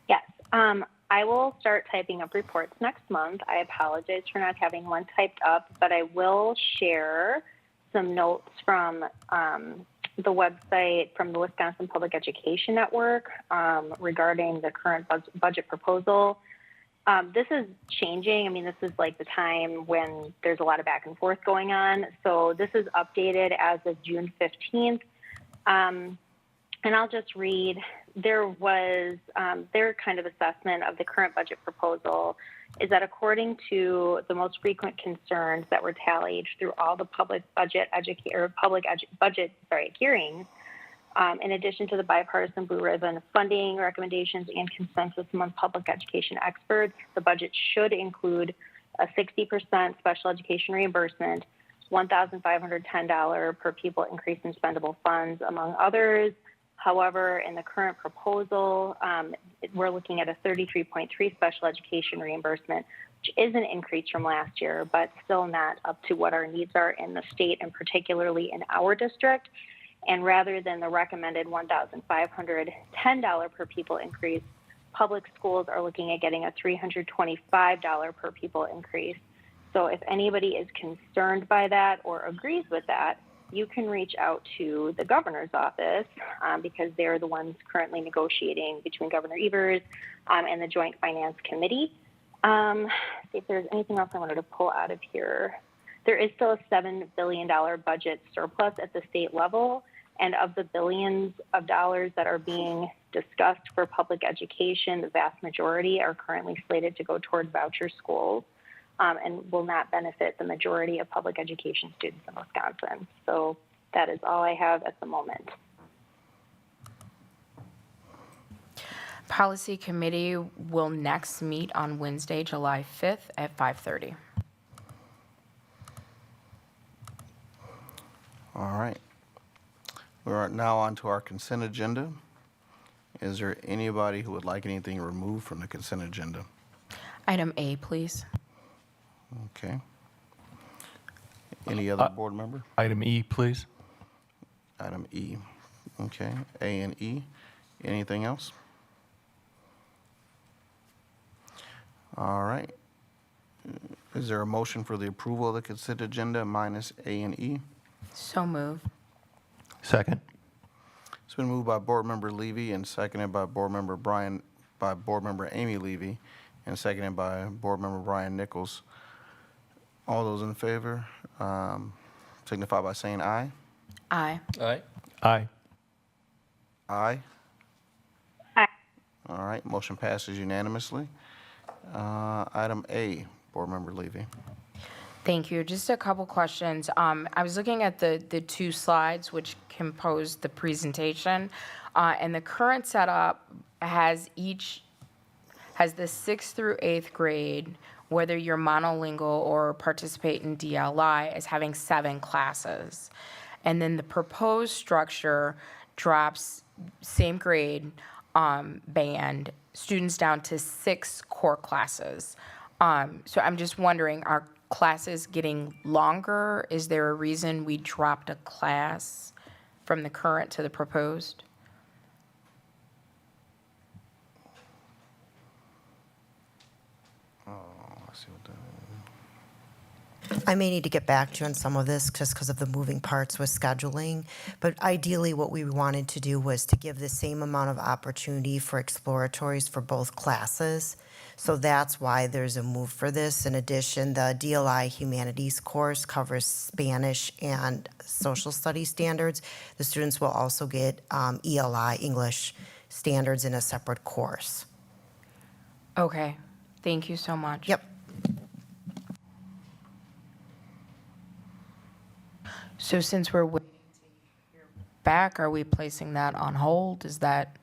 Yes, I will start typing up reports next month. I apologize for not having one typed up, but I will share some notes from the website from the Wisconsin Public Education Network regarding the current budget proposal. This is changing. I mean, this is like the time when there's a lot of back and forth going on. So this is updated as of June 15th. And I'll just read, there was their kind of assessment of the current budget proposal is that according to the most frequent concerns that were tallied through all the public budget hearings, in addition to the bipartisan blue ribbon funding recommendations and consensus among public education experts, the budget should include a 60% special education reimbursement, $1,510 per pupil increase in spendable funds, among others. However, in the current proposal, we're looking at a 33.3 special education reimbursement, which is an increase from last year, but still not up to what our needs are in the state and particularly in our district. And rather than the recommended $1,510 per pupil increase, public schools are looking at getting a $325 per pupil increase. So if anybody is concerned by that or agrees with that, you can reach out to the governor's office because they're the ones currently negotiating between Governor Evers and the Joint Finance Committee. See if there's anything else I wanted to pull out of here. There is still a $7 billion budget surplus at the state level, and of the billions of dollars that are being discussed for public education, the vast majority are currently slated to go toward voucher schools and will not benefit the majority of public education students in Wisconsin. So that is all I have at the moment. Policy Committee will next meet on Wednesday, July 5th at 5:30. All right. We're now on to our consent agenda. Is there anybody who would like anything removed from the consent agenda? Item A, please. Okay. Any other board member? Item E, please. Item E. Okay. A and E. Anything else? All right. Is there a motion for the approval of the consent agenda minus A and E? So moved. Second. It's been moved by Board Member Levy and seconded by Board Member Amy Levy, and seconded by Board Member Brian Nichols. All those in favor signify by saying aye. Aye. Aye. Aye. Aye. Aye. All right, motion passes unanimously. Item A, Board Member Levy. Thank you. Just a couple questions. I was looking at the two slides which compose the presentation, and the current setup has the 6th through 8th grade, whether you're monolingual or participate in DLI, as having 7 classes. And then the proposed structure drops same grade band students down to 6 core classes. So I'm just wondering, are classes getting longer? Is there a reason we dropped a class from the current to the proposed? I may need to get back to you on some of this just because of the moving parts with scheduling. But ideally, what we wanted to do was to give the same amount of opportunity for exploratories for both classes. So that's why there's a move for this. In addition, the DLI Humanities course covers Spanish and social studies standards. The students will also get ELI, English standards, in a separate course. Okay. Thank you so much. Yep. So since we're waiting to hear back, are we placing that on hold? Is that?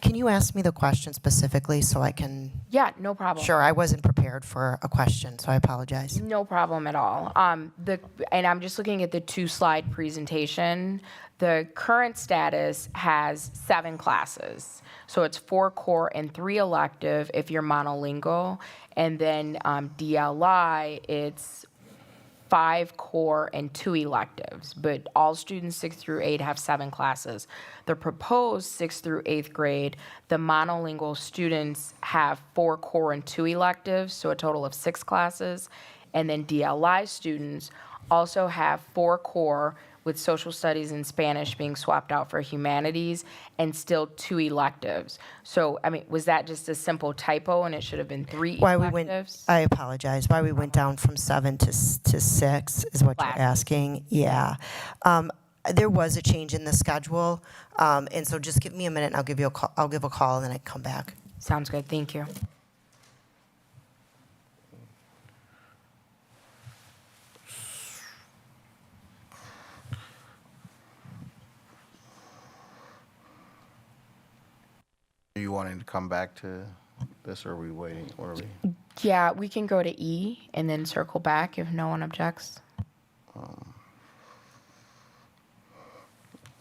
Can you ask me the question specifically so I can? Yeah, no problem. Sure, I wasn't prepared for a question, so I apologize. No problem at all. And I'm just looking at the 2-slide presentation. The current status has 7 classes. So it's 4 core and 3 elective if you're monolingual. And then DLI, it's 5 core and 2 electives. But all students 6th through 8 have 7 classes. The proposed 6th through 8th grade, the monolingual students have 4 core and 2 electives, so a total of 6 classes. And then DLI students also have 4 core, with social studies and Spanish being swapped out for humanities, and still 2 electives. So, I mean, was that just a simple typo and it should have been 3 electives? I apologize. Why we went down from 7 to 6 is what you're asking. Yeah. There was a change in the schedule, and so just give me a minute and I'll give you a call. I'll give a call and then I can come back. Sounds good. Thank you. Are you wanting to come back to this, or are we waiting? Or are we? Yeah, we can go to E and then circle back if no one objects.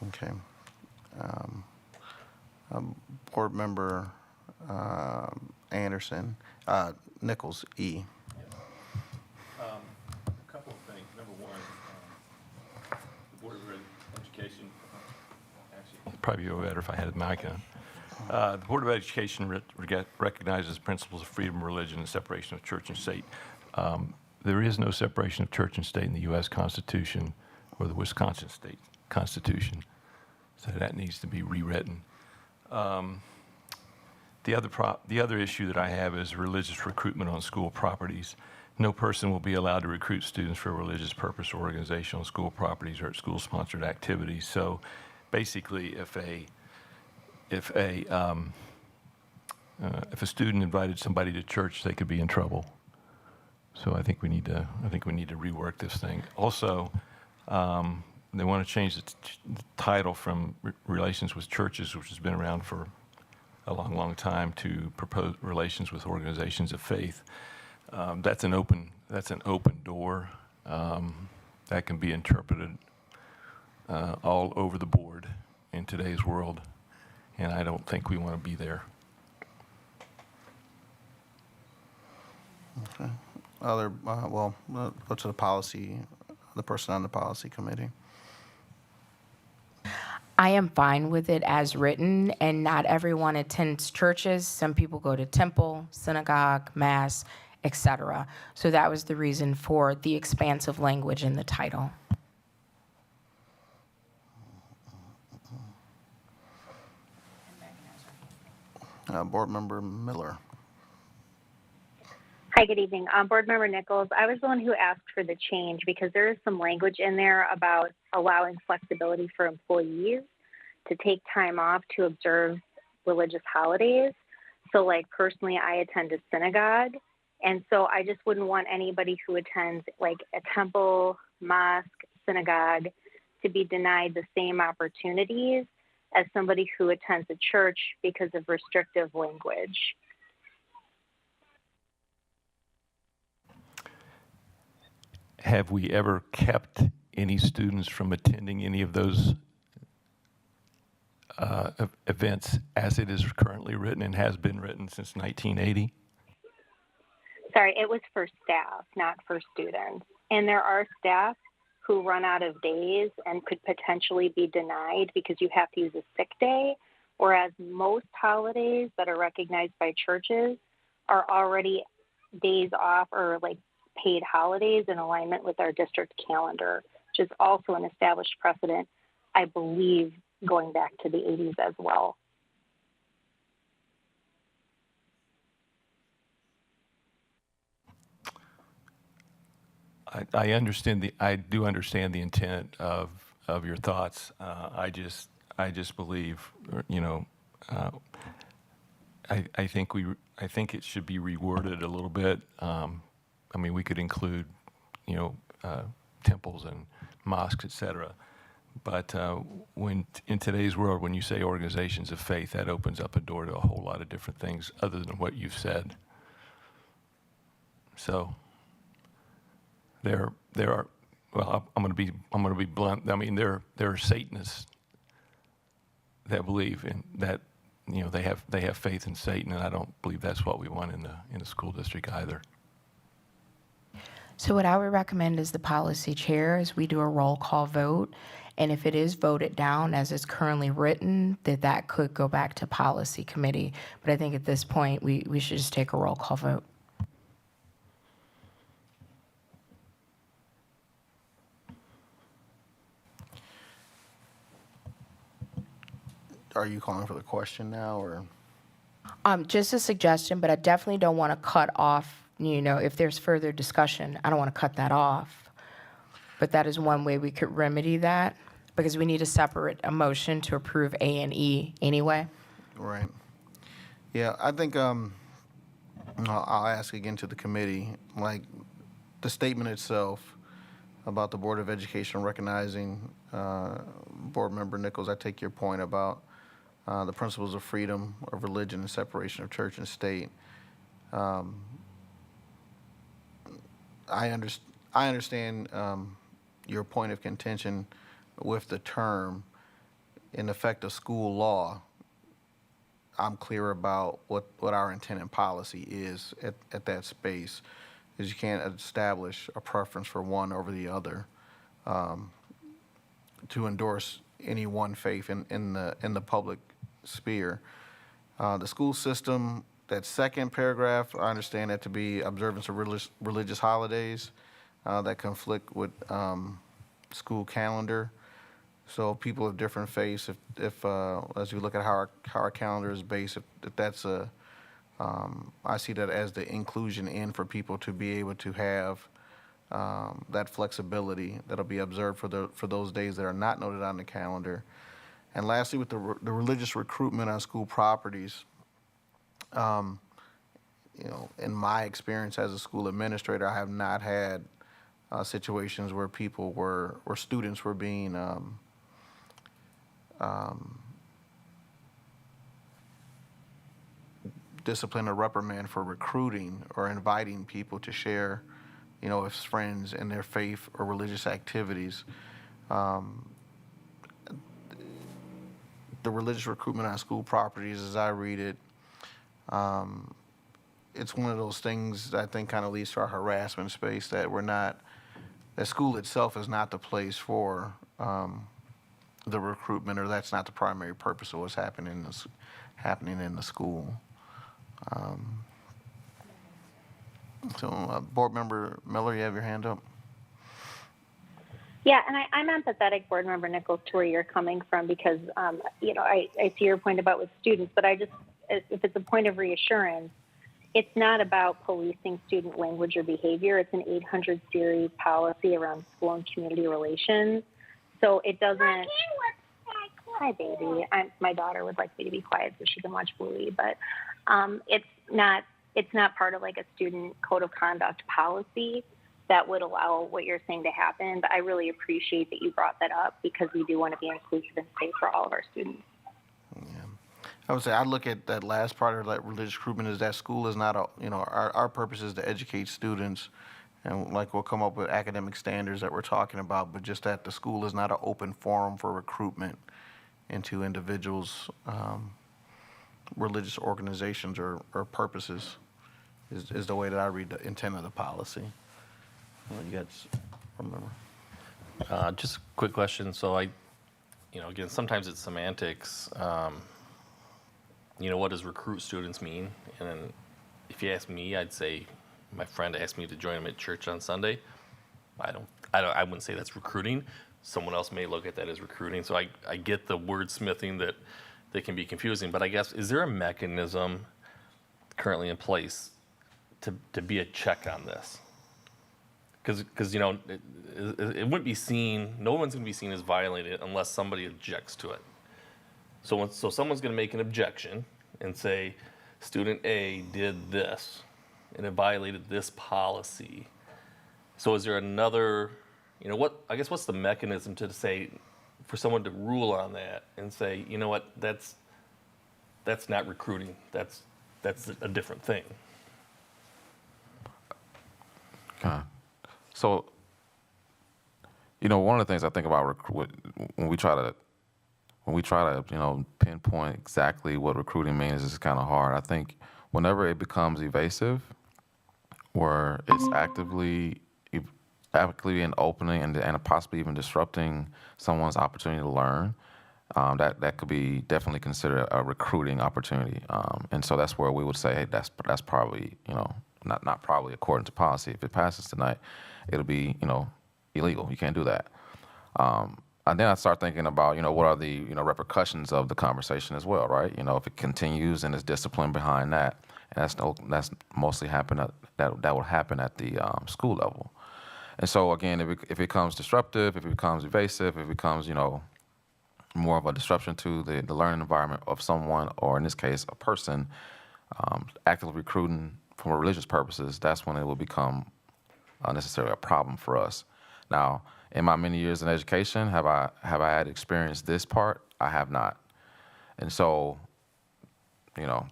Okay. Board Member Anderson, Nichols, E. A couple of things. Number one, the Board of Education, actually, probably be better if I had the mic on. The Board of Education recognizes principles of freedom of religion and separation of church and state. There is no separation of church and state in the U.S. Constitution or the Wisconsin State Constitution, so that needs to be rewritten. The other issue that I have is religious recruitment on school properties. No person will be allowed to recruit students for a religious purpose or organization on school properties or at school-sponsored activities. So basically, if a student invited somebody to church, they could be in trouble. So I think we need to rework this thing. Also, they want to change the title from relations with churches, which has been around for a long, long time, to propose relations with organizations of faith. That's an open door that can be interpreted all over the board in today's world, and I don't think we want to be there. Okay. Other, well, go to the policy, the person on the policy committee. I am fine with it as written, and not everyone attends churches. Some people go to temple, synagogue, mass, etc. So that was the reason for the expansive language in the title. Board Member Miller. Hi, good evening. Board Member Nichols, I was the one who asked for the change because there is some language in there about allowing flexibility for employees to take time off to observe religious holidays. So like personally, I attend a synagogue. And so I just wouldn't want anybody who attends like a temple, mosque, synagogue to be denied the same opportunities as somebody who attends a church because of restrictive language. Have we ever kept any students from attending any of those events as it is currently written and has been written since 1980? Sorry, it was for staff, not for students. And there are staff who run out of days and could potentially be denied because you have to use a sick day, whereas most holidays that are recognized by churches are already days off or like paid holidays in alignment with our district calendar, which is also an established precedent, I believe, going back to the 80s as well. I do understand the intent of your thoughts. I just believe, I think it should be reworded a little bit. I mean, we could include, temples and mosques, etc. But when in today's world, when you say organizations of faith, that opens up a door to a whole lot of different things other than what you've said. So there are. Well, I'm going to be blunt. I mean, there are Satanists that believe in that. They have faith in Satan, and I don't believe that's what we want in the school district either. So what I would recommend as the policy chair is we do a roll call vote, and if it is voted down as it's currently written, that could go back to policy committee. But I think at this point, we should just take a roll call vote. Are you calling for the question now, or? Just a suggestion, but I definitely don't want to cut off, if there's further discussion, I don't want to cut that off. But that is one way we could remedy that, because we need to separate a motion to approve A and E anyway. Right. Yeah, I think I'll ask again to the committee, like the statement itself about the Board of Education recognizing Board Member Nichols, I take your point about the principles of freedom of religion and separation of church and state. I understand your point of contention with the term in effect of school law. I'm clear about what our intent and policy is at that space, is you can't establish a preference for one over the other to endorse any one faith in the public sphere. The school system, that second paragraph, I understand that to be observance of religious holidays that conflict with school calendar. So people of different faiths, if as we look at how our calendar is based, if that's I see that as the inclusion in for people to be able to have that flexibility that'll be observed for those days that are not noted on the calendar. And lastly, with the religious recruitment on school properties, in my experience as a school administrator, I have not had situations where students were being disciplined or reprimanded for recruiting or inviting people to share, as friends in their faith or religious activities. The religious recruitment on school properties, as I read it, it's one of those things that I think kind of leads to our harassment space, that that school itself is not the place for the recruitment, or that's not the primary purpose of what's happening in the school. Board Member Miller, you have your hand up. Yeah, and I'm empathetic, Board Member Nichols, to where you're coming from, because, I see your point about with students, but if it's a point of reassurance, it's not about policing student language or behavior. It's an 800 series policy around school and community relations. So it doesn't. Hi, baby. My daughter would like me to be quiet so she can watch Bluey, but it's not part of like a student code of conduct policy that would allow what you're saying to happen. But I really appreciate that you brought that up, because we do want to be inclusive and safe for all of our students. I would say I look at that last part of that religious recruitment is that school is not our purpose is to educate students, and like we'll come up with academic standards that we're talking about, but just that the school is not an open forum for recruitment into individuals' religious organizations or purposes is the way that I read the intent of the policy. You guys remember? Just a quick question. So again, sometimes it's semantics. What does recruit students mean? And then if you ask me, I'd say my friend asked me to join him at church on Sunday. I wouldn't say that's recruiting. Someone else may look at that as recruiting. So I get the wordsmithing that they can be confusing, but I guess, is there a mechanism currently in place to be a check on this? Because it wouldn't be seen, no one's going to be seen as violated unless somebody objects to it. So someone's going to make an objection and say, student A did this, and it violated this policy. So is there another, what's the mechanism to say, for someone to rule on that and say, you know what, that's not recruiting, that's a different thing. Okay. So, one of the things I think about when we try to pinpoint exactly what recruiting means is kind of hard. I think whenever it becomes evasive, where it's actively and opening and possibly even disrupting someone's opportunity to learn, that could be definitely considered a recruiting opportunity. And so that's where we would say, hey, that's probably, not probably according to policy. If it passes tonight, it'll be, illegal. You can't do that. And then I start thinking about, what are the, repercussions of the conversation as well, right? If it continues and there's discipline behind that, and that's mostly that will happen at the school level. And so again, if it becomes disruptive, if it becomes evasive, if it becomes, more of a disruption to the learning environment of someone, or in this case, a person, actively recruiting for religious purposes, that's when it will become necessarily a problem for us. Now, in my many years in education, have I had experienced this part? I have not. And so,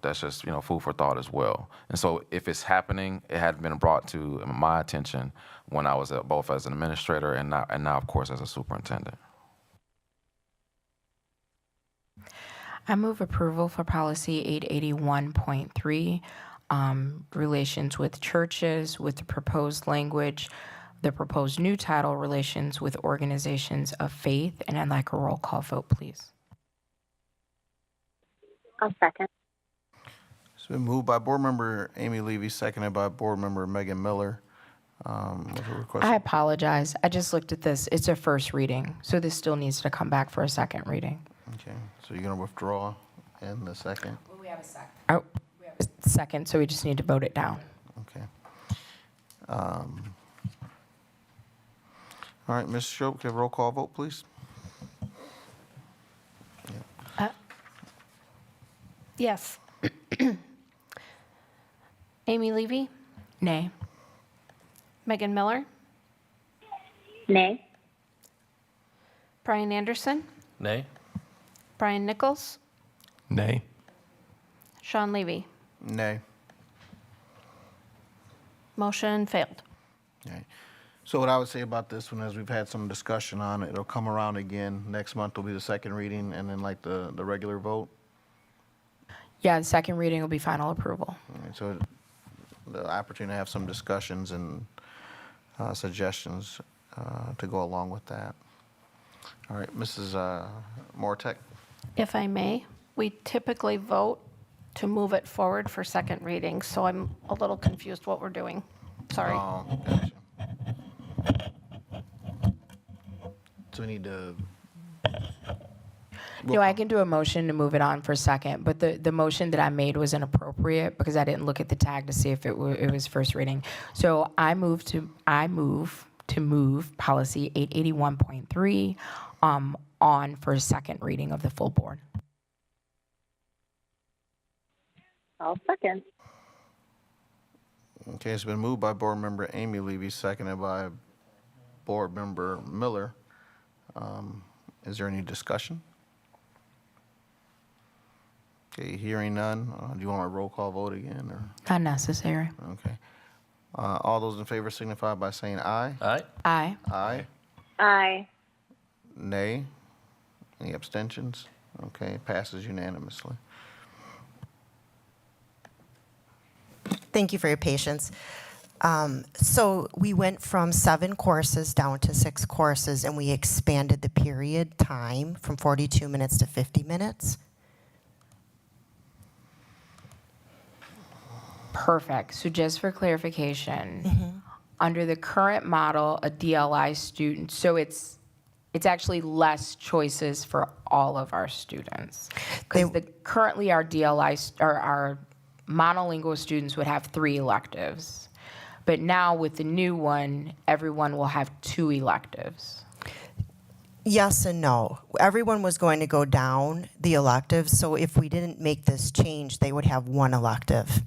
that's just, food for thought as well. And so if it's happening, it had been brought to my attention when I was both as an administrator and now, of course, as a superintendent. I move approval for policy 881.3, relations with churches, with the proposed language, the proposed new title, relations with organizations of faith, and I'd like a roll call vote, please. I'll second. It's been moved by Board Member Amy Levy, seconded by Board Member Megan Miller. With a request. I apologize. I just looked at this. It's a first reading, so this still needs to come back for a second reading. Okay, so you're going to withdraw in the second? We have a second. Oh, we have a second, so we just need to vote it down. Okay. All right, Ms. Shope, can I have a roll call vote, please? Yes. Amy Levy? Nay. Megan Miller? Nay. Brian Anderson? Nay. Brian Nichols? Nay. Sean Levy? Nay. Motion failed. Okay. So what I would say about this one is we've had some discussion on it. It'll come around again. Next month will be the second reading and then like the regular vote. Yeah, the second reading will be final approval. All right, so the opportunity to have some discussions and suggestions to go along with that. All right, Mrs. Mortek. If I may, we typically vote to move it forward for second reading, so I'm a little confused what we're doing. Sorry. Oh, gotcha. So we need to. No, I can do a motion to move it on for a second, but the motion that I made was inappropriate because I didn't look at the tag to see if it was first reading. So I move to move policy 881.3 on for a second reading of the full board. I'll second. Okay, it's been moved by Board Member Amy Levy, seconded by Board Member Miller. Is there any discussion? Okay, hearing none. Do you want a roll call vote again, or? Not necessary. Okay. All those in favor signify by saying aye. Aye. Aye. Aye. Aye. Nay. Any abstentions? Okay, passes unanimously. Thank you for your patience. So we went from 7 courses down to 6 courses, and we expanded the period time from 42 minutes to 50 minutes. Perfect. So just for clarification, under the current model, a DLI student, so it's actually less choices for all of our students. Because currently our DLI, or our monolingual students would have 3 electives. But now with the new one, everyone will have 2 electives. Yes and no. Everyone was going to go down the electives, so if we didn't make this change, they would have 1 elective.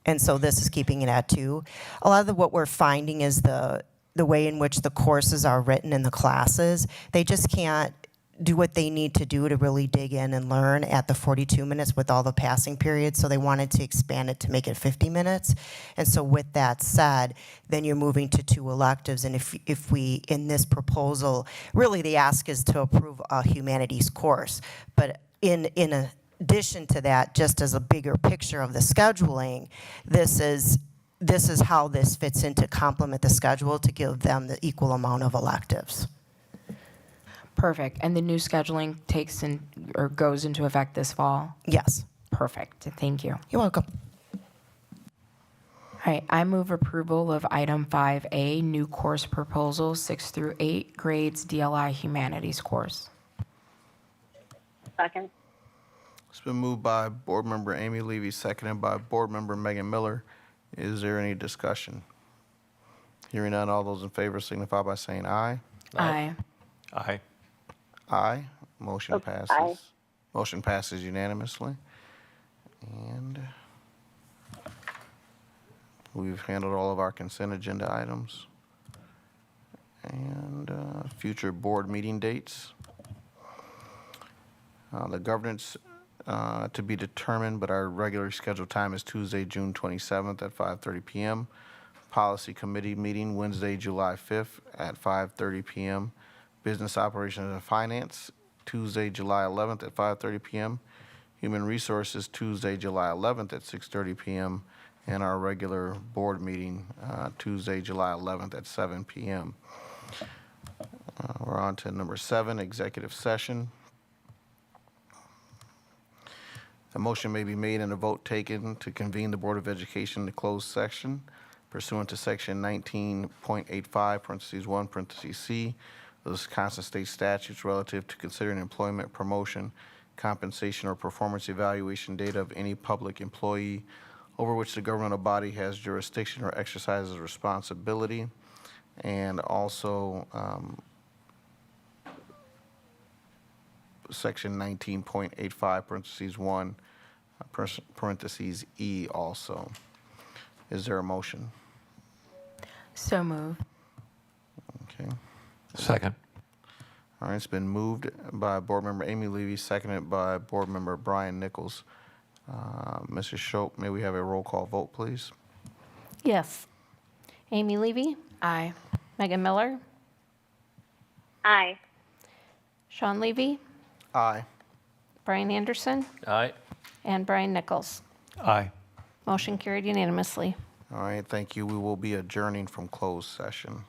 And so this is keeping it at 2. A lot of what we're finding is the way in which the courses are written in the classes, they just can't do what they need to do to really dig in and learn at the 42 minutes with all the passing periods. So they wanted to expand it to make it 50 minutes. And so with that said, then you're moving to 2 electives. And if we, in this proposal, really the ask is to approve a humanities course. But in addition to that, just as a bigger picture of the scheduling, this is how this fits in to complement the schedule to give them the equal amount of electives. Perfect. And the new scheduling takes in or goes into effect this fall? Yes. Perfect. Thank you. You're welcome. All right. I move approval of item 5A, new course proposal, 6 through 8 grades DLI humanities course. Second. It's been moved by Board Member Amy Levy, seconded by Board Member Megan Miller. Is there any discussion? Hearing none, all those in favor signify by saying aye. Aye. Aye. Aye. Motion passes. Aye. Motion passes unanimously. And we've handled all of our consent agenda items. And future board meeting dates. The governance to be determined, but our regular scheduled time is Tuesday, June 27th at 5:30 p.m. Policy Committee meeting Wednesday, July 5th at 5:30 p.m. Business Operations and Finance Tuesday, July 11th at 5:30 p.m. Human Resources Tuesday, July 11th at 6:30 p.m., and our regular board meeting Tuesday, July 11th at 7 p.m. We're on to number 7, executive session. A motion may be made and a vote taken to convene the Board of Education to closed session pursuant to Section 19.85, parentheses 1, parentheses C, of the Wisconsin State Statutes relative to considering employment, promotion, compensation, or performance evaluation data of any public employee over which the governmental body has jurisdiction or exercises responsibility, and also Section 19.85, parentheses 1, parentheses E also. Is there a motion? So moved. Okay. Second. All right, it's been moved by Board Member Amy Levy, seconded by Board Member Brian Nichols. Mrs. Schultz, may we have a roll call vote, please? Yes. Amy Levy? Aye. Megan Miller? Aye. Sean Levy? Aye. Brian Anderson? Aye. And Brian Nichols. Aye. Motion carried unanimously. All right, thank you. We will be adjourning from closed session.